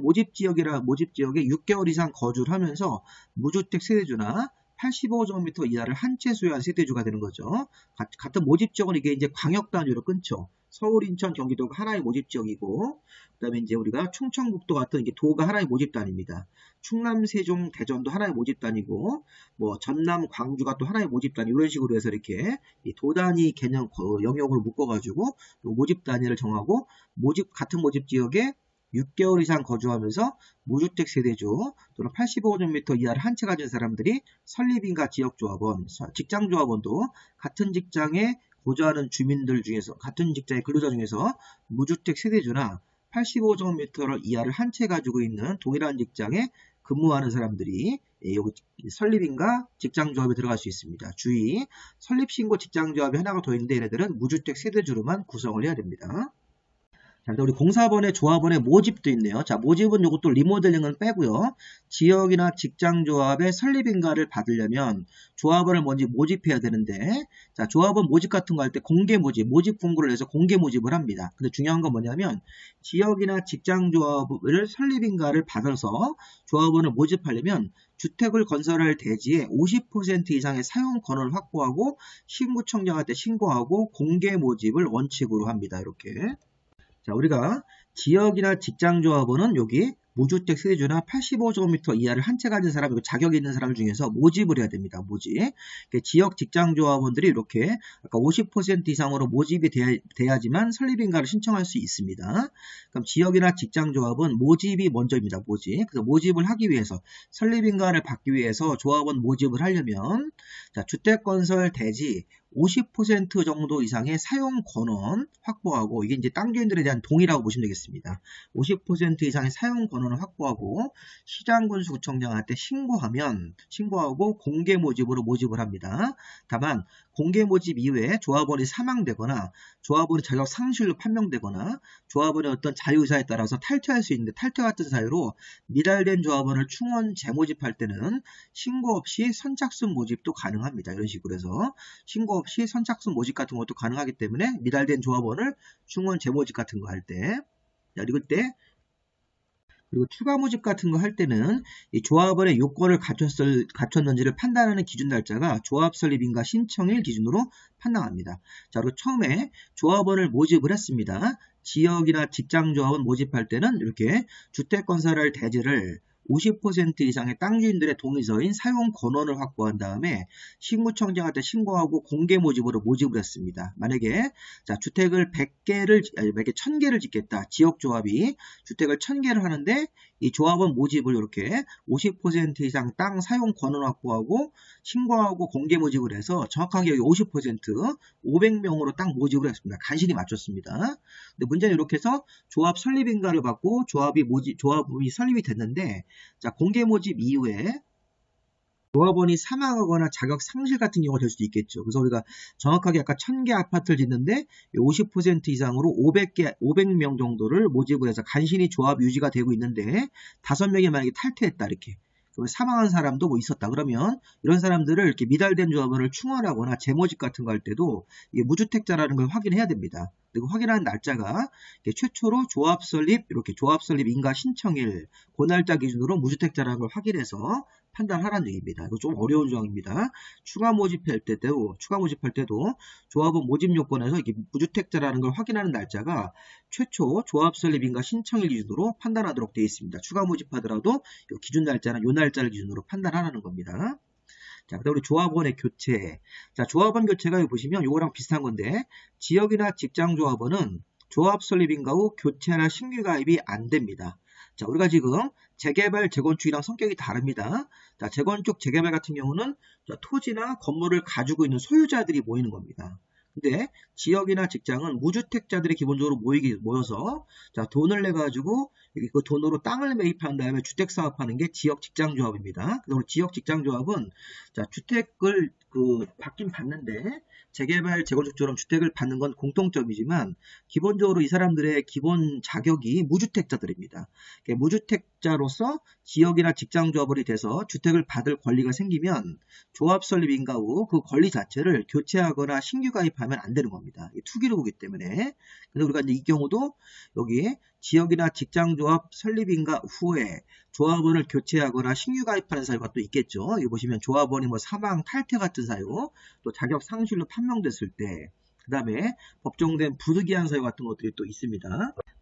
모집 지역에 6개월 이상 거주를 하면서 무주택 세대주나 85제곱미터 이하를 한 채 소유한 세대주가 되는 거죠. 같은 모집 지역은 이게 이제 광역 단위로 끊죠. 서울, 인천, 경기도가 하나의 모집 지역이고, 그 다음에 이제 우리가 충청북도 같은 이게 도가 하나의 모집 단위입니다. 충남, 세종, 대전도 하나의 모집 단위고, 뭐 전남, 광주가 또 하나의 모집 단위 이런 식으로 해서 이렇게 이 도 단위 개념 영역으로 묶어가지고 모집 단위를 정하고 같은 모집 지역에 6개월 이상 거주하면서 무주택 세대주 또는 85제곱미터 이하를 한 채 가진 사람들이 설립인가 지역조합원, 직장조합원도 같은 직장에 거주하는 주민들 중에서 같은 직장의 근로자 중에서 무주택 세대주나 85제곱미터 이하를 한 채 가지고 있는 동일한 직장에 근무하는 사람들이 여기 설립인가 직장조합에 들어갈 수 있습니다. 주의, 설립신고 직장조합이 하나가 더 있는데 얘네들은 무주택 세대주로만 구성을 해야 됩니다. 자, 우리 공사번의 조합원의 모집도 있네요. 자, 모집은 이것도 리모델링은 빼고요. 지역이나 직장조합의 설립인가를 받으려면 조합원을 먼저 모집해야 되는데, 자, 조합원 모집 같은 거 할 때 공개 모집, 모집 공고를 내서 공개 모집을 합니다. 근데 중요한 건 뭐냐면 지역이나 직장조합을 설립인가를 받아서 조합원을 모집하려면 주택을 건설할 대지의 50% 이상의 사용 권한을 확보하고 신구청장한테 신고하고 공개 모집을 원칙으로 합니다. 이렇게. 자, 우리가 지역이나 직장조합원은 여기 무주택 세대주나 85제곱미터 이하를 한 채 가진 사람, 자격이 있는 사람 중에서 모집을 해야 됩니다. 모집. 지역 직장조합원들이 이렇게 아까 50% 이상으로 모집이 돼야지만 설립인가를 신청할 수 있습니다. 그럼 지역이나 직장조합은 모집이 먼저입니다. 모집. 그래서 모집을 하기 위해서 설립인가를 받기 위해서 조합원 모집을 하려면 자, 주택건설 대지 50% 정도 이상의 사용 권한 확보하고 이게 이제 땅 주인들에 대한 동의라고 보시면 되겠습니다. 50% 이상의 사용 권한을 확보하고 시장군수구청장한테 신고하고 공개 모집으로 모집을 합니다. 다만 공개 모집 이후에 조합원이 사망되거나 조합원이 자격 상실로 판명되거나 조합원의 어떤 자유의사에 따라서 탈퇴할 수 있는데 탈퇴 같은 사유로 미달된 조합원을 충원 재모집할 때는 신고 없이 선착순 모집도 가능합니다. 이런 식으로 해서 신고 없이 선착순 모집 같은 것도 가능하기 때문에 미달된 조합원을 충원 재모집 같은 거 할 때, 그리고 추가 모집 같은 거 할 때는 이 조합원의 요건을 갖췄는지를 판단하는 기준 날짜가 조합 설립인가 신청일 기준으로 판단합니다. 자, 그리고 처음에 조합원을 모집을 했습니다. 지역이나 직장조합원 모집할 때는 이렇게 주택건설할 대지를 50% 이상의 땅 주인들의 동의서인 사용 권한을 확보한 다음에 신구청장한테 신고하고 공개 모집으로 모집을 했습니다. 만약에 자, 주택을 1000개를 짓겠다. 지역조합이 주택을 1000개를 하는데 이 조합원 모집을 이렇게 50% 이상 땅 사용 권한 확보하고 신고하고 공개 모집을 해서 정확하게 여기 50% 500명으로 땅 모집을 했습니다. 간신히 맞췄습니다. 근데 문제는 이렇게 해서 조합 설립인가를 받고 조합이 설립이 됐는데 자, 공개 모집 이후에 조합원이 사망하거나 자격 상실 같은 경우가 될 수도 있겠죠. 그래서 우리가 정확하게 아까 1000개 아파트를 짓는데 50% 이상으로 500명 정도를 모집을 해서 간신히 조합 유지가 되고 있는데 5명이 만약에 탈퇴했다 이렇게. 사망한 사람도 뭐 있었다. 그러면 이런 사람들을 이렇게 미달된 조합원을 충원하거나 재모집 같은 거 할 때도 이게 무주택자라는 걸 확인해야 됩니다. 그리고 확인하는 날짜가 최초로 조합 설립 인가 신청일 그 날짜 기준으로 무주택자라는 걸 확인해서 판단하라는 얘기입니다. 이거 좀 어려운 조항입니다. 추가 모집할 때도 조합원 모집 요건에서 이게 무주택자라는 걸 확인하는 날짜가 최초 조합 설립 인가 신청일 기준으로 판단하도록 되어 있습니다. 추가 모집하더라도 기준 날짜는 요 날짜를 기준으로 판단하라는 겁니다. 자, 그다음 우리 조합원의 교체. 자, 조합원 교체가 여기 보시면 요거랑 비슷한 건데 지역이나 직장 조합원은 조합 설립인가 후 교체나 신규 가입이 안 됩니다. 자, 우리가 지금 재개발, 재건축이랑 성격이 다릅니다. 자, 재건축, 재개발 같은 경우는 토지나 건물을 가지고 있는 소유자들이 모이는 겁니다. 근데 지역이나 직장은 무주택자들이 기본적으로 모여서 자, 돈을 내 가지고 그 돈으로 땅을 매입한 다음에 주택 사업하는 게 지역 직장 조합입니다. 그래서 지역 직장 조합은 자, 주택을 받긴 받는데 재개발 재건축처럼 주택을 받는 건 공통점이지만 기본적으로 이 사람들의 기본 자격이 무주택자들입니다. 무주택자로서 지역이나 직장 조합원이 돼서 주택을 받을 권리가 생기면 조합 설립 인가 후 그 권리 자체를 교체하거나 신규 가입하면 안 되는 겁니다. 투기로 보기 때문에. 그래서 우리가 이제 이 경우도 여기 지역이나 직장 조합 설립 인가 후에 조합원을 교체하거나 신규 가입하는 사유가 또 있겠죠. 여기 보시면 조합원이 뭐 사망, 탈퇴 같은 사유, 또 자격 상실로 판명됐을 때, 그 다음에 법정된 부득이한 사유 같은 것들이 또 있습니다.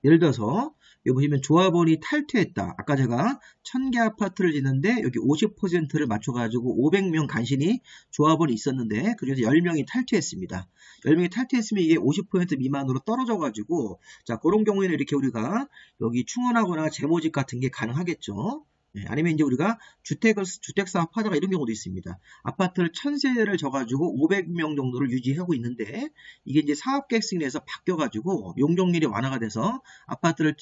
예를 들어서 여기 보시면 조합원이 탈퇴했다. 아까 제가 1000개 아파트를 짓는데 여기 50%를 맞춰가지고 500명 간신히 조합원이 있었는데 그중에서 10명이 탈퇴했습니다. 10명이 탈퇴했으면 이게 50% 미만으로 떨어져가지고 자, 그런 경우에는 이렇게 우리가 여기 충원하거나 재모집 같은 게 가능하겠죠. 네, 아니면 이제 우리가 주택 사업 하다가 이런 경우도 있습니다. 아파트를 1000세대를 져가지고 500명 정도를 유지하고 있는데 이게 이제 사업 계획 승인에서 바뀌어가지고 용적률이 완화가 돼서 아파트를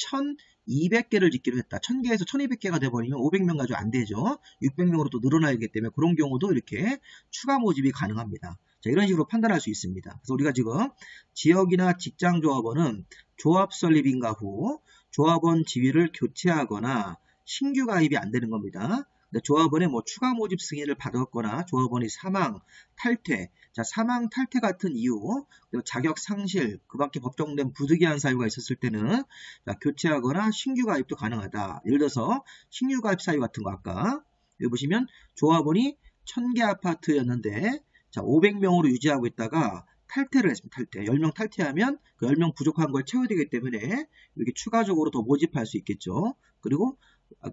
1200개를 짓기로 했다. 1000개에서 1200개가 돼버리면 500명 가지고 안 되죠. 600명으로 또 늘어나기 때문에 그런 경우도 이렇게 추가 모집이 가능합니다. 자, 이런 식으로 판단할 수 있습니다. 그래서 우리가 지금 지역이나 직장 조합원은 조합 설립 인가 후 조합원 지위를 교체하거나 신규 가입이 안 되는 겁니다. 조합원의 뭐 추가 모집 승인을 받았거나 조합원이 사망, 탈퇴, 자, 사망, 탈퇴 같은 이유, 그리고 자격 상실, 그 밖에 법정된 부득이한 사유가 있었을 때는 자, 교체하거나 신규 가입도 가능하다. 예를 들어서 신규 가입 사유 같은 거 아까 여기 보시면 조합원이 1000개 아파트였는데 자, 500명으로 유지하고 있다가 탈퇴를 했습니다. 탈퇴. 10명 탈퇴하면 그 10명 부족한 걸 채워야 되기 때문에 이렇게 추가적으로 더 모집할 수 있겠죠. 그리고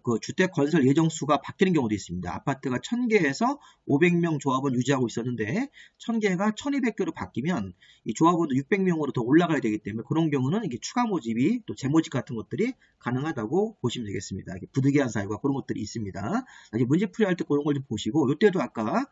그 주택 건설 예정 수가 바뀌는 경우도 있습니다. 아파트가 1000개에서 500명 조합원 유지하고 있었는데 1000개가 1200개로 바뀌면 이 조합원도 600명으로 더 올라가야 되기 때문에 그런 경우는 이게 추가 모집이 또 재모집 같은 것들이 가능하다고 보시면 되겠습니다. 부득이한 사유가 그런 것들이 있습니다. 문제풀이할 때 그런 걸 좀 보시고 이때도 아까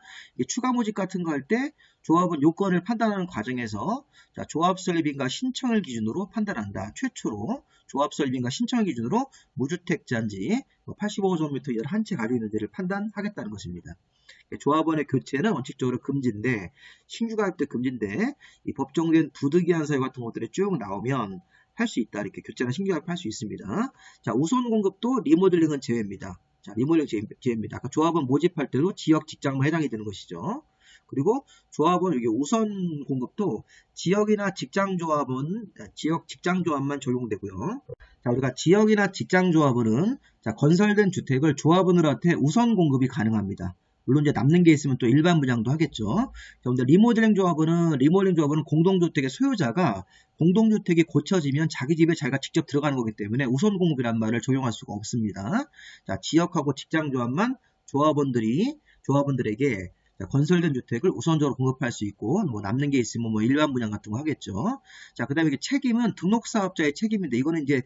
추가 모집 같은 거 할 때 조합원 요건을 판단하는 과정에서 자, 조합 설립인가 신청을 기준으로 판단한다. 최초로 조합 설립인가 신청을 기준으로 무주택자인지 85제곱미터 이하를 한 채 가지고 있는지를 판단하겠다는 것입니다. 조합원의 교체는 원칙적으로 금지인데 신규 가입 때 금지인데 이 법정된 부득이한 사유 같은 것들이 쭉 나오면 할 수 있다. 이렇게 교체나 신규 가입할 수 있습니다. 자, 우선 공급도 리모델링은 제외입니다. 자, 리모델링 제외입니다. 아까 조합원 모집할 때도 지역 직장만 해당이 되는 것이죠. 그리고 조합원 여기 우선 공급도 지역이나 직장 조합원, 지역 직장 조합만 적용되고요. 자, 우리가 지역이나 직장 조합원은 자, 건설된 주택을 조합원들한테 우선 공급이 가능합니다. 물론 이제 남는 게 있으면 또 일반 분양도 하겠죠. 그런데 리모델링 조합원은 공동주택의 소유자가 공동주택이 고쳐지면 자기 집에 자기가 직접 들어가는 거기 때문에 우선 공급이란 말을 적용할 수가 없습니다. 자, 지역하고 직장 조합만 조합원들에게 건설된 주택을 우선적으로 공급할 수 있고 뭐 남는 게 있으면 뭐 일반 분양 같은 거 하겠죠. 자, 그다음에 이게 책임은 등록사업자의 책임인데 이거는 이제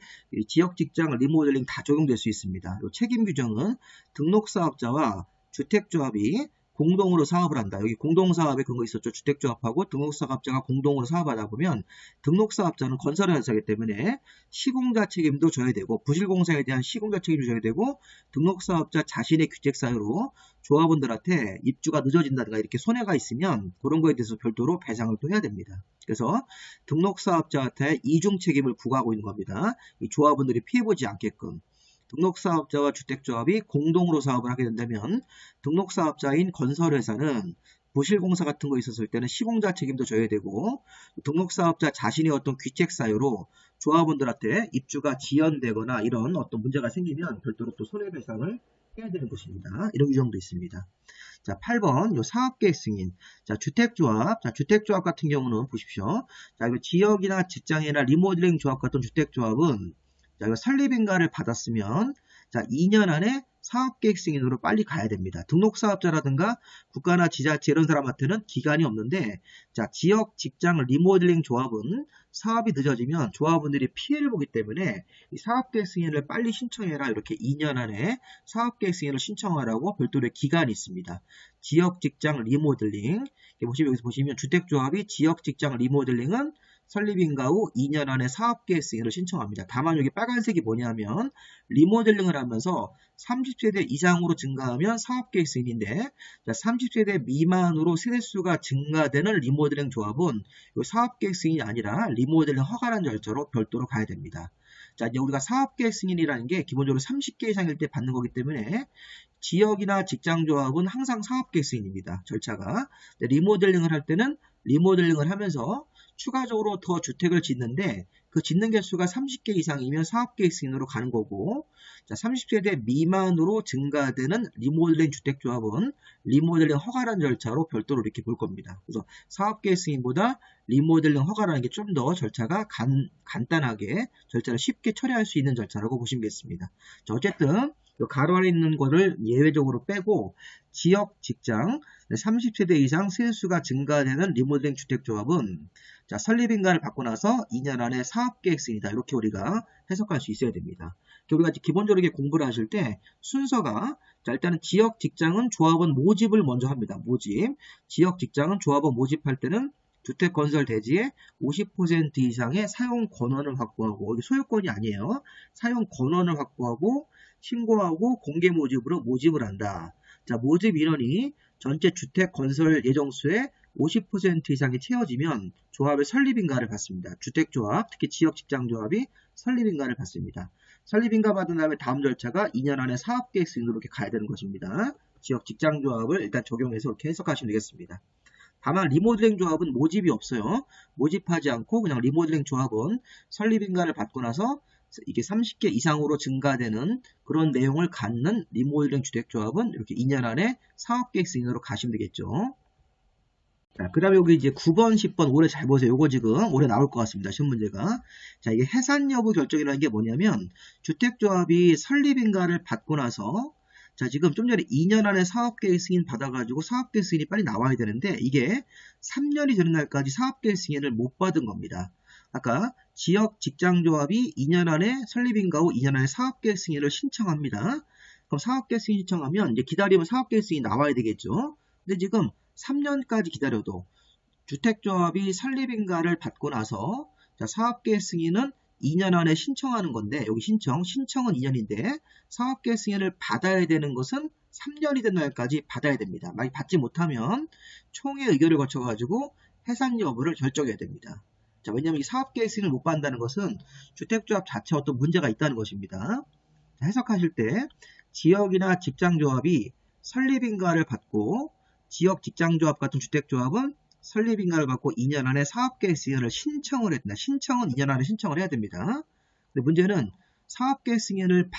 지역 직장 리모델링 다 적용될 수 있습니다. 이 책임 규정은 등록사업자와 주택조합이 공동으로 사업을 한다. 여기 공동사업에 그런 거 있었죠. 주택조합하고 등록사업자가 공동으로 사업하다 보면 등록사업자는 건설회사이기 때문에 시공자 책임도 져야 되고 부실공사에 대한 시공자 책임도 져야 되고 등록사업자 자신의 규칙사유로 조합원들한테 입주가 늦어진다든가 이렇게 손해가 있으면 그런 거에 대해서 별도로 배상을 또 해야 됩니다. 그래서 등록사업자한테 이중 책임을 부과하고 있는 겁니다. 이 조합원들이 피해보지 않게끔. 등록사업자와 주택조합이 공동으로 사업을 하게 된다면 등록사업자인 건설회사는 부실공사 같은 거 있었을 때는 시공자 책임도 져야 되고 등록사업자 자신의 어떤 귀책 사유로 조합원들한테 입주가 지연되거나 이런 어떤 문제가 생기면 별도로 또 손해배상을 해야 되는 것입니다. 이런 규정도 있습니다. 자, 8번 요 사업계획 승인. 자, 주택조합. 자, 주택조합 같은 경우는 보십시오. 자, 이거 지역이나 직장이나 리모델링 조합 같은 주택조합은 자, 이거 설립인가를 받았으면 자, 2년 안에 사업계획 승인으로 빨리 가야 됩니다. 등록사업자라든가 국가나 지자체 이런 사람한테는 기간이 없는데, 자, 지역 직장 리모델링 조합은 사업이 늦어지면 조합원들이 피해를 보기 때문에 이 사업계획 승인을 빨리 신청해라, 이렇게 2년 안에 사업계획 승인을 신청하라고 별도의 기간이 있습니다. 지역 직장 리모델링, 여기서 보시면 주택조합이 지역 직장 리모델링은 설립인가 후 2년 안에 사업계획 승인을 신청합니다. 다만 여기 빨간색이 뭐냐면 리모델링을 하면서 30세대 이상으로 증가하면 사업계획 승인인데, 30세대 미만으로 세대수가 증가되는 리모델링 조합은 사업계획 승인이 아니라 리모델링 허가라는 절차로 별도로 가야 됩니다. 자, 이제 우리가 사업계획 승인이라는 게 기본적으로 30개 이상일 때 받는 거기 때문에 지역이나 직장조합은 항상 사업계획 승인입니다. 절차가. 리모델링을 할 때는 리모델링을 하면서 추가적으로 더 주택을 짓는데 그 짓는 개수가 30개 이상이면 사업계획 승인으로 가는 거고, 자, 30세대 미만으로 증가되는 리모델링 주택조합은 리모델링 허가라는 절차로 별도로 이렇게 볼 겁니다. 그래서 사업계획 승인보다 리모델링 허가라는 게 좀 더 절차가 간단하게 절차를 쉽게 처리할 수 있는 절차라고 보시면 되겠습니다. 자, 어쨌든 가로 안에 있는 거를 예외적으로 빼고 지역 직장 30세대 이상 세대수가 증가되는 리모델링 주택조합은, 자, 설립인가를 받고 나서 2년 안에 사업계획 승인이다, 이렇게 우리가 해석할 수 있어야 됩니다. 우리가 기본적으로 이렇게 공부를 하실 때 순서가, 자, 일단은 지역 직장은 조합원 모집을 먼저 합니다. 모집. 지역 직장은 조합원 모집할 때는 주택건설 대지의 50% 이상의 사용 권한을 확보하고, 이게 소유권이 아니에요. 사용 권한을 확보하고 신고하고 공개 모집으로 모집을 한다. 자, 모집 인원이 전체 주택 건설 예정수의 50% 이상이 채워지면 조합의 설립인가를 받습니다. 주택조합, 특히 지역 직장조합이 설립인가를 받습니다. 설립인가 받은 다음에 다음 절차가 2년 안에 사업계획 승인으로 이렇게 가야 되는 것입니다. 지역 직장조합을 일단 적용해서 이렇게 해석하시면 되겠습니다. 다만 리모델링 조합은 모집이 없어요. 모집하지 않고 그냥 리모델링 조합은 설립인가를 받고 나서 이게 30개 이상으로 증가되는 그런 내용을 갖는 리모델링 주택조합은 이렇게 2년 안에 사업계획 승인으로 가시면 되겠죠. 자, 그 다음에 여기 이제 9번, 10번 올해 잘 보세요. 요거 지금 올해 나올 것 같습니다. 시험 문제가. 자, 이게 해산 여부 결정이라는 게 뭐냐면 주택조합이 설립인가를 받고 나서, 자, 지금 좀 전에 2년 안에 사업계획 승인 받아가지고 사업계획 승인이 빨리 나와야 되는데 이게 3년이 되는 날까지 사업계획 승인을 못 받은 겁니다. 아까 지역 직장조합이 2년 안에 설립인가 후 2년 안에 사업계획 승인을 신청합니다. 그럼 사업계획 승인 신청하면 이제 기다리면 사업계획 승인이 나와야 되겠죠. 근데 지금 3년까지 기다려도 주택조합이 설립인가를 받고 나서, 자, 사업계획 승인은 2년 안에 신청하는 건데, 여기 신청은 2년인데 사업계획 승인을 받아야 되는 것은 3년이 된 날까지 받아야 됩니다. 만약 받지 못하면 총회 의결을 거쳐가지고 해산 여부를 결정해야 됩니다. 자, 왜냐하면 이 사업계획 승인을 못 받는다는 것은 주택조합 자체에 어떤 문제가 있다는 것입니다. 자, 해석하실 때 지역이나 직장조합이 설립인가를 받고, 지역 직장조합 같은 주택조합은 설립인가를 받고 2년 안에 사업계획 승인을 신청을 했다. 신청은 2년 안에 신청을 해야 됩니다. 근데 문제는 사업계획 승인을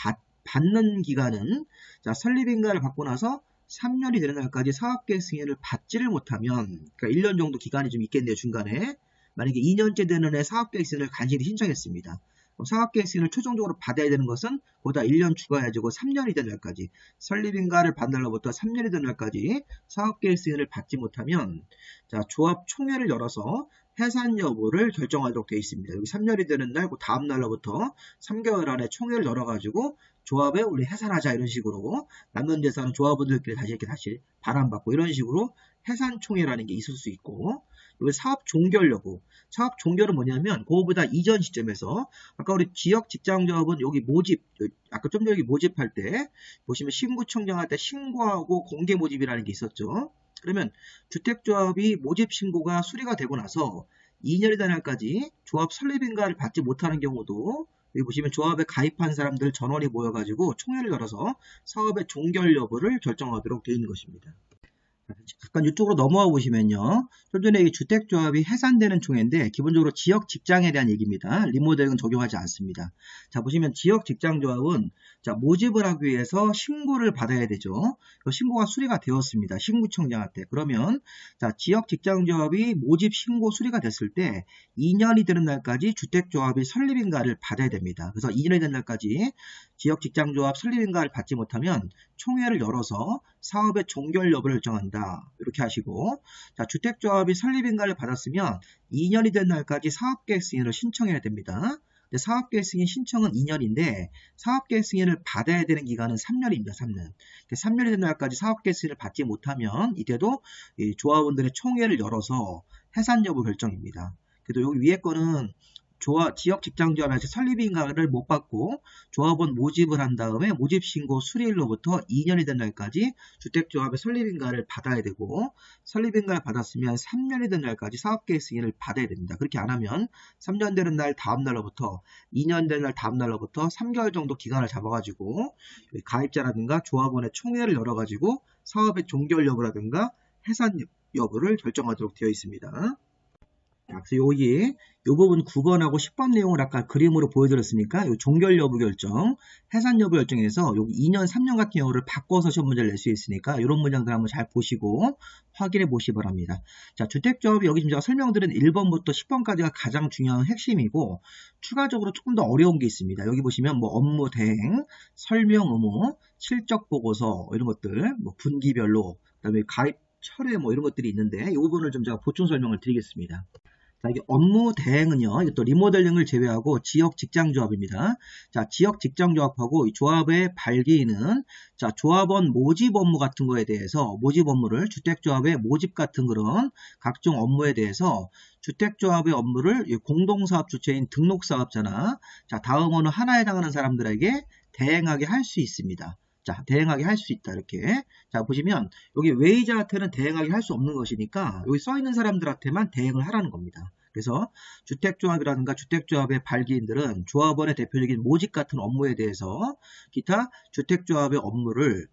받는 기간은, 자, 설립인가를 받고 나서 3년이 되는 날까지 사업계획 승인을 받지를 못하면, 그러니까 1년 정도 기간이 좀 있겠네요, 중간에. 만약에 2년째 되는 해 사업계획 승인을 간신히 신청했습니다. 사업계획 승인을 최종적으로 받아야 되는 것은 보다 1년 추가해가지고 3년이 되는 날까지, 설립인가를 받는 날로부터 3년이 되는 날까지 사업계획 승인을 받지 못하면, 자, 조합 총회를 열어서 해산 여부를 결정하도록 되어 있습니다. 여기 3년이 되는 날, 그 다음 날로부터 3개월 안에 총회를 열어가지고 조합에 우리 해산하자, 이런 식으로 남는 재산은 조합원들끼리 다시 반환받고, 이런 식으로 해산 총회라는 게 있을 수 있고, 여기 사업 종결 여부. 사업 종결은 뭐냐면 그거보다 이전 시점에서, 아까 우리 지역 직장조합은 여기 모집, 아까 좀 전에 여기 모집할 때 보시면 신고 청정할 때 신고하고 공개 모집이라는 게 있었죠. 그러면 주택조합이 모집 신고가 수리가 되고 나서 2년이 되는 날까지 조합 설립인가를 받지 못하는 경우도, 여기 보시면 조합에 가입한 사람들 전원이 모여가지고 총회를 열어서 사업의 종결 여부를 결정하도록 되어 있는 것입니다. 잠깐 이쪽으로 넘어와 보시면요. 좀 전에 이 주택조합이 해산되는 총회인데 기본적으로 지역 직장에 대한 얘기입니다. 리모델링은 적용하지 않습니다. 자, 보시면 지역 직장조합은 자, 모집을 하기 위해서 신고를 받아야 되죠. 그 신고가 수리가 되었습니다. 신구청장한테. 그러면 자, 지역 직장조합이 모집 신고 수리가 됐을 때 2년이 되는 날까지 주택조합이 설립인가를 받아야 됩니다. 그래서 2년이 되는 날까지 지역 직장조합 설립인가를 받지 못하면 총회를 열어서 사업의 종결 여부를 결정한다. 이렇게 하시고, 자, 주택조합이 설립인가를 받았으면 2년이 된 날까지 사업계획 승인을 신청해야 됩니다. 근데 사업계획 승인 신청은 2년인데 사업계획 승인을 받아야 되는 기간은 3년입니다. 3년. 3년이 된 날까지 사업계획 승인을 받지 못하면 이때도 이 조합원들의 총회를 열어서 해산 여부 결정입니다. 그래도 여기 위에 거는 지역 직장조합에서 설립인가를 못 받고 조합원 모집을 한 다음에 모집신고 수리일로부터 2년이 된 날까지 주택조합의 설립인가를 받아야 되고 설립인가를 받았으면 3년이 된 날까지 사업계획 승인을 받아야 됩니다. 그렇게 안 하면 3년 되는 날 다음 날로부터 2년 되는 날 다음 날로부터 3개월 정도 기간을 잡아가지고 가입자라든가 조합원의 총회를 열어가지고 사업의 종결 여부라든가 해산 여부를 결정하도록 되어 있습니다. 그래서 이 부분 9번하고 10번 내용을 아까 그림으로 보여드렸으니까 요 종결 여부 결정, 해산 여부 결정에서 여기 2년, 3년 같은 경우를 바꿔서 시험 문제를 낼 수 있으니까 이런 문장들 한번 잘 보시고 확인해 보시기 바랍니다. 자, 주택조합이 여기 지금 제가 설명드린 1번부터 10번까지가 가장 중요한 핵심이고 추가적으로 조금 더 어려운 게 있습니다. 여기 보시면 뭐 업무 대행, 설명 의무, 실적 보고서 이런 것들, 뭐 분기별로, 그다음에 가입 철회 뭐 이런 것들이 있는데 이 부분을 좀 제가 보충 설명을 드리겠습니다. 자, 이게 업무 대행은요, 이게 또 리모델링을 제외하고 지역 직장조합입니다. 자, 지역 직장조합하고 이 조합의 발기인은 자, 조합원 모집 업무 같은 거에 대해서 모집 업무를 주택조합의 모집 같은 그런 각종 업무에 대해서 주택조합의 업무를 공동사업 주체인 등록사업자나 자, 다음으로 하나에 해당하는 사람들에게 대행하게 할 수 있습니다. 자, 대행하게 할 수 있다. 이렇게. 자, 보시면 여기 외의자한테는 대행하게 할 수 없는 것이니까 여기 써 있는 사람들한테만 대행을 하라는 겁니다. 그래서 주택조합이라든가 주택조합의 발기인들은 조합원의 대표적인 모집 같은 업무에 대해서 기타 주택조합의 업무를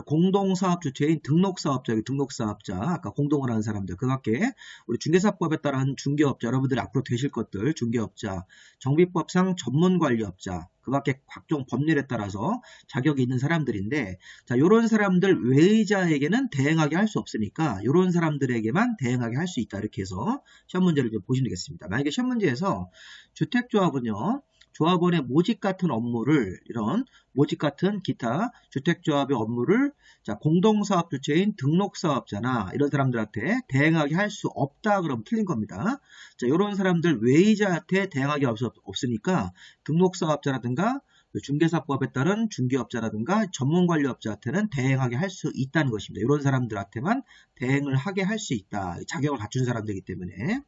공동사업 주체인 등록사업자, 아까 공동을 하는 사람들, 그 밖에 우리 중개사법에 따른 중개업자, 여러분들이 앞으로 되실 것들, 중개업자, 정비법상 전문관리업자, 그 밖에 각종 법률에 따라서 자격이 있는 사람들인데, 자, 이런 사람들 외의자에게는 대행하게 할 수 없으니까, 이런 사람들에게만 대행하게 할 수 있다. 이렇게 해서 시험 문제를 좀 보시면 되겠습니다. 만약에 시험 문제에서 주택조합은요, 조합원의 모집 같은 업무를 이런 모집 같은 기타 주택조합의 업무를 자, 공동사업 주체인 등록사업자나 이런 사람들한테 대행하게 할 수 없다 그러면 틀린 겁니다. 자, 이런 사람들 외의자한테 대행하기 없으니까 등록사업자라든가 중개사법에 따른 중개업자라든가 전문관리업자한테는 대행하게 할 수 있다는 것입니다. 이런 사람들한테만 대행을 하게 할 수 있다. 자격을 갖춘 사람들이기 때문에.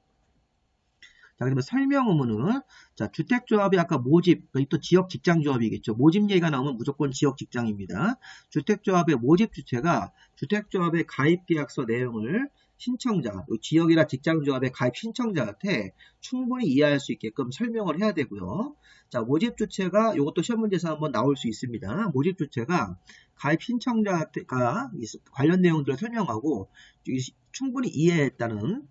자, 그러면 설명 의무는 자, 주택조합이 아까 모집, 또 지역 직장조합이겠죠. 모집 얘기가 나오면 무조건 지역 직장입니다. 주택조합의 모집 주체가 주택조합의 가입계약서 내용을 신청자, 지역이나 직장조합의 가입 신청자한테 충분히 이해할 수 있게끔 설명을 해야 되고요. 자, 모집 주체가 이것도 시험 문제에서 한번 나올 수 있습니다. 모집 주체가 가입 신청자가 관련 내용들을 설명하고 충분히 이해했다는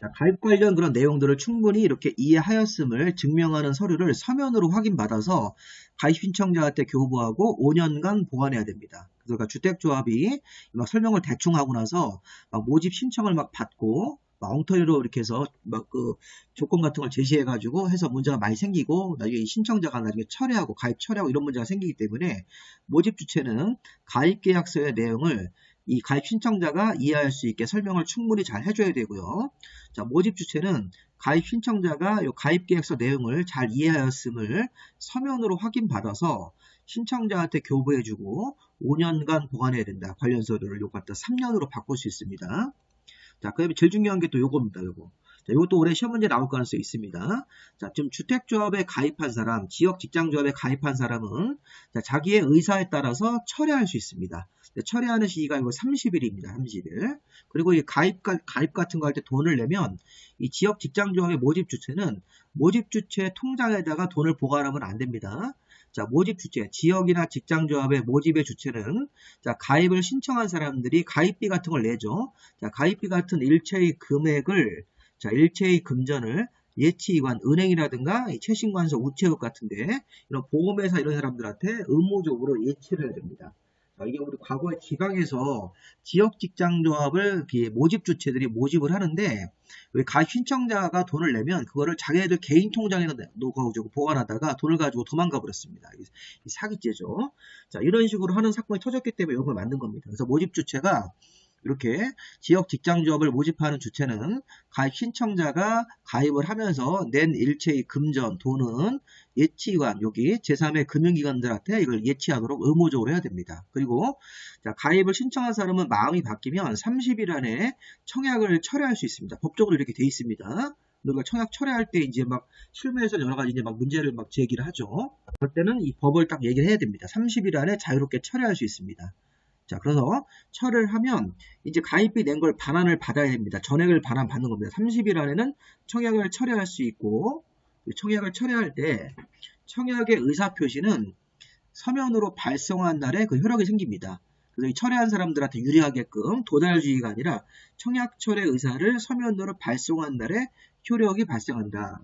자, 가입 관련 그런 내용들을 충분히 이렇게 이해하였음을 증명하는 서류를 서면으로 확인받아서 가입 신청자한테 교부하고 5년간 보관해야 됩니다. 그러니까 주택조합이 막 설명을 대충 하고 나서 막 모집 신청을 막 받고 막 엉터리로 이렇게 해서 막 그 조건 같은 걸 제시해가지고 해서 문제가 많이 생기고 나중에 신청자가 나중에 철회하고 가입 철회하고 이런 문제가 생기기 때문에 모집 주체는 가입 계약서의 내용을 이 가입 신청자가 이해할 수 있게 설명을 충분히 잘 해줘야 되고요. 자, 모집 주체는 가입 신청자가 이 가입 계약서 내용을 잘 이해하였음을 서면으로 확인받아서 신청자한테 교부해주고 5년간 보관해야 된다. 관련 서류를 요거 갖다 3년으로 바꿀 수 있습니다. 자, 그다음에 제일 중요한 게 또 요겁니다. 요거. 자, 이것도 올해 시험 문제 나올 가능성이 있습니다. 자, 지금 주택조합에 가입한 사람, 지역 직장조합에 가입한 사람은 자, 자기의 의사에 따라서 철회할 수 있습니다. 철회하는 시기가 이거 30일입니다. 30일. 그리고 이 가입 같은 거 할 때 돈을 내면 이 지역 직장조합의 모집 주체는 모집 주체 통장에다가 돈을 보관하면 안 됩니다. 자, 모집 주체, 지역이나 직장조합의 모집의 주체는 자, 가입을 신청한 사람들이 가입비 같은 걸 내죠. 자, 가입비 같은 일체의 금액을 자, 일체의 금전을 예치기관, 은행이라든가 최신관서, 우체국 같은데 이런 보험회사 이런 사람들한테 의무적으로 예치를 해야 됩니다. 이게 우리 과거에 기강에서 지역직장조합을 모집 주체들이 모집을 하는데 가입 신청자가 돈을 내면 그거를 자기네들 개인 통장에 넣어가지고 보관하다가 돈을 가지고 도망가 버렸습니다. 이 사기죄죠. 자, 이런 식으로 하는 사건이 터졌기 때문에 이걸 만든 겁니다. 그래서 모집 주체가 이렇게 지역 직장조합을 모집하는 주체는 가입 신청자가 가입을 하면서 낸 일체의 금전, 돈은 예치기관, 여기 제3의 금융기관들한테 이걸 예치하도록 의무적으로 해야 됩니다. 그리고 자, 가입을 신청한 사람은 마음이 바뀌면 30일 안에 청약을 철회할 수 있습니다. 법적으로 이렇게 돼 있습니다. 우리가 청약 철회할 때 이제 막 실무에서 여러 가지 이제 막 문제를 막 제기를 하죠. 그럴 때는 이 법을 딱 얘기를 해야 됩니다. 30일 안에 자유롭게 철회할 수 있습니다. 자, 그래서 철회를 하면 이제 가입비 낸 걸 반환을 받아야 됩니다. 전액을 반환 받는 겁니다. 30일 안에는 청약을 철회할 수 있고 청약을 철회할 때 청약의 의사표시는 서면으로 발송한 날에 그 효력이 생깁니다. 그래서 이 철회한 사람들한테 유리하게끔 도달주의가 아니라 청약 철회 의사를 서면으로 발송한 날에 효력이 발생한다.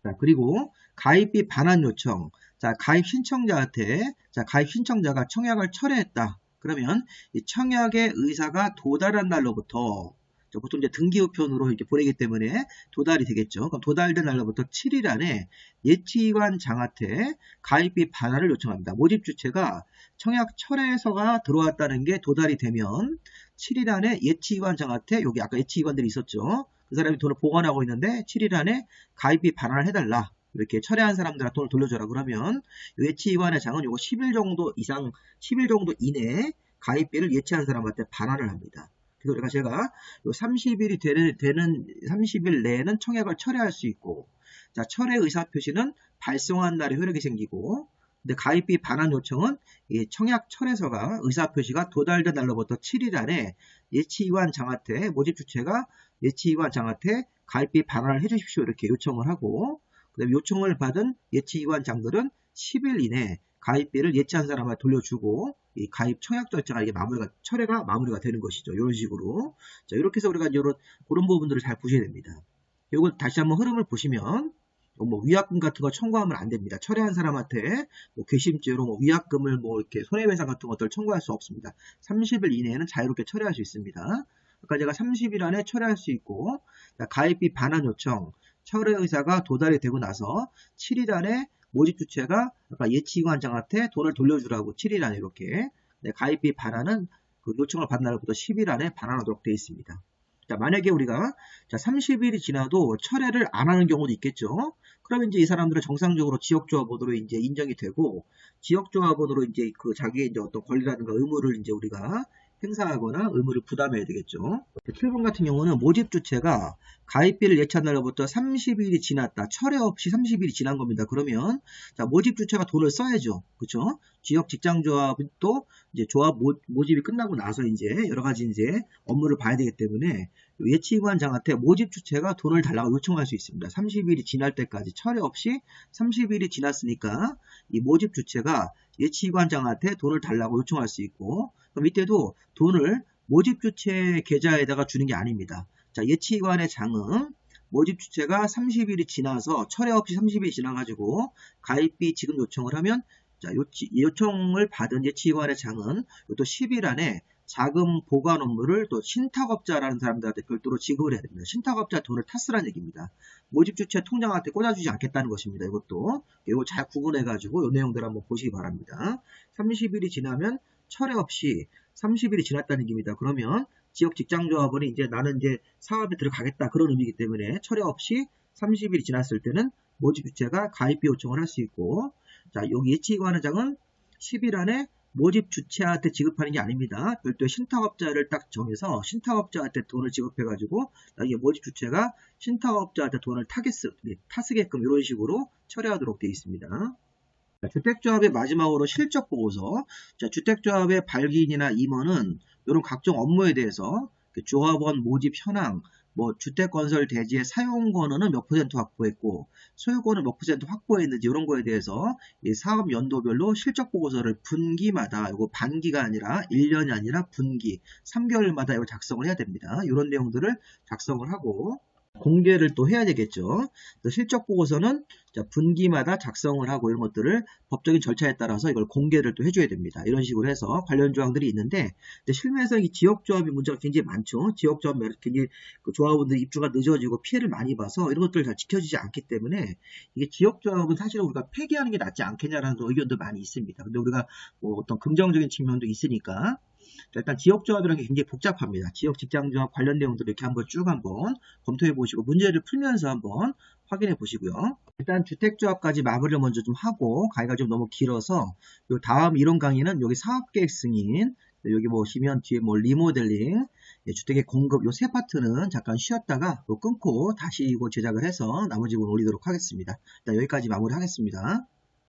자, 그리고 가입비 반환 요청. 자, 가입 신청자한테 가입 신청자가 청약을 철회했다. 그러면 이 청약의 의사가 도달한 날로부터 보통 이제 등기우편으로 이렇게 보내기 때문에 도달이 되겠죠. 그럼 도달된 날로부터 7일 안에 예치기관 장한테 가입비 반환을 요청합니다. 모집 주체가 청약 철회서가 들어왔다는 게 도달이 되면 7일 안에 예치기관 장한테 여기 아까 예치기관들이 있었죠. 그 사람이 돈을 보관하고 있는데 7일 안에 가입비 반환을 해달라. 이렇게 철회한 사람들한테 돈을 돌려줘라. 그러면 예치기관의 장은 요거 10일 정도 이상, 10일 정도 이내에 가입비를 예치한 사람한테 반환을 합니다. 그래서 제가 요 30일이 되는 30일 내에는 청약을 철회할 수 있고, 자, 철회 의사표시는 발송한 날에 효력이 생기고, 근데 가입비 반환 요청은 이 청약 철회서가 의사표시가 도달된 날로부터 7일 안에 예치기관 장한테 모집 주체가 예치기관 장한테 가입비 반환을 해주십시오 이렇게 요청을 하고, 그다음에 요청을 받은 예치기관 장들은 10일 이내 가입비를 예치한 사람한테 돌려주고 이 가입 청약 절차가 이게 철회가 마무리가 되는 것이죠. 이런 식으로. 자, 이렇게 해서 우리가 그런 부분들을 잘 보셔야 됩니다. 이거 다시 한번 흐름을 보시면 뭐 위약금 같은 거 청구하면 안 됩니다. 철회한 사람한테 뭐 괘씸죄로 뭐 위약금을 뭐 이렇게 손해배상 같은 것들을 청구할 수 없습니다. 30일 이내에는 자유롭게 철회할 수 있습니다. 그러니까 제가 30일 안에 철회할 수 있고, 자, 가입비 반환 요청, 철회 의사가 도달이 되고 나서 7일 안에 모집 주체가 예치기관 장한테 돈을 돌려주라고 7일 안에 이렇게 가입비 반환은 그 요청을 받은 날부터 10일 안에 반환하도록 되어 있습니다. 자, 만약에 우리가 30일이 지나도 철회를 안 하는 경우도 있겠죠. 그러면 이제 이 사람들은 정상적으로 지역조합원으로 이제 인정이 되고 지역조합원으로 이제 그 자기의 이제 어떤 권리라든가 의무를 이제 우리가 행사하거나 의무를 부담해야 되겠죠. 7번 같은 경우는 모집 주체가 가입비를 예치한 날로부터 30일이 지났다. 철회 없이 30일이 지난 겁니다. 그러면 자, 모집 주체가 돈을 써야죠. 그렇죠? 지역 직장조합도 이제 조합 모집이 끝나고 나서 이제 여러 가지 이제 업무를 봐야 되기 때문에 예치기관 장한테 모집 주체가 돈을 달라고 요청할 수 있습니다. 30일이 지날 때까지 철회 없이 30일이 지났으니까 이 모집 주체가 예치기관 장한테 돈을 달라고 요청할 수 있고, 그럼 이때도 돈을 모집 주체 계좌에다가 주는 게 아닙니다. 자, 예치기관의 장은 모집 주체가 30일이 지나서 철회 없이 30일이 지나가지고 가입비 지급 요청을 하면 자, 요청을 받은 예치기관의 장은 또 10일 안에 자금 보관 업무를 또 신탁업자라는 사람들한테 별도로 지급을 해야 됩니다. 신탁업자 돈을 탔으라는 얘기입니다. 모집 주체 통장한테 꽂아주지 않겠다는 것입니다. 이것도 이거 잘 구분해가지고 이 내용들 한번 보시기 바랍니다. 30일이 지나면 철회 없이 30일이 지났다는 얘기입니다. 그러면 지역 직장조합원이 이제 나는 이제 사업에 들어가겠다 그런 의미이기 때문에 철회 없이 30일이 지났을 때는 모집 주체가 가입비 요청을 할 수 있고, 자, 여기 예치기관의 장은 10일 안에 모집 주체한테 지급하는 게 아닙니다. 별도의 신탁업자를 딱 정해서 신탁업자한테 돈을 지급해가지고 나중에 모집 주체가 신탁업자한테 돈을 타쓰게끔 이런 식으로 처리하도록 되어 있습니다. 자, 주택조합의 마지막으로 실적 보고서. 자, 주택조합의 발기인이나 임원은 이런 각종 업무에 대해서 조합원 모집 현황, 뭐 주택건설 대지의 사용권은 몇 퍼센트 확보했고 소유권은 몇 퍼센트 확보했는지 이런 거에 대해서 이 사업 연도별로 실적 보고서를 분기마다 이거 반기가 아니라 1년이 아니라 분기 3개월마다 이거 작성을 해야 됩니다. 이런 내용들을 작성을 하고 공개를 또 해야 되겠죠. 실적 보고서는 분기마다 작성을 하고 이런 것들을 법적인 절차에 따라서 이걸 공개를 또 해줘야 됩니다. 이런 식으로 해서 관련 조항들이 있는데 실무에서 이 지역조합의 문제가 굉장히 많죠. 지역조합 굉장히 조합원들이 입주가 늦어지고 피해를 많이 봐서 이런 것들을 잘 지켜지지 않기 때문에 이게 지역조합은 사실은 우리가 폐기하는 게 낫지 않겠냐라는 의견도 많이 있습니다. 근데 우리가 뭐 어떤 긍정적인 측면도 있으니까 일단 지역조합이라는 게 굉장히 복잡합니다. 지역 직장조합 관련 내용들을 이렇게 한번 쭉 한번 검토해 보시고 문제를 풀면서 한번 확인해 보시고요. 일단 주택조합까지 마무리를 먼저 좀 하고 강의가 좀 너무 길어서 요 다음 이론 강의는 여기 사업계획 승인 여기 보시면 뒤에 뭐 리모델링 주택의 공급 요 세 파트는 잠깐 쉬었다가 또 끊고 다시 이거 제작을 해서 나머지 부분 올리도록 하겠습니다. 일단 여기까지 마무리하겠습니다.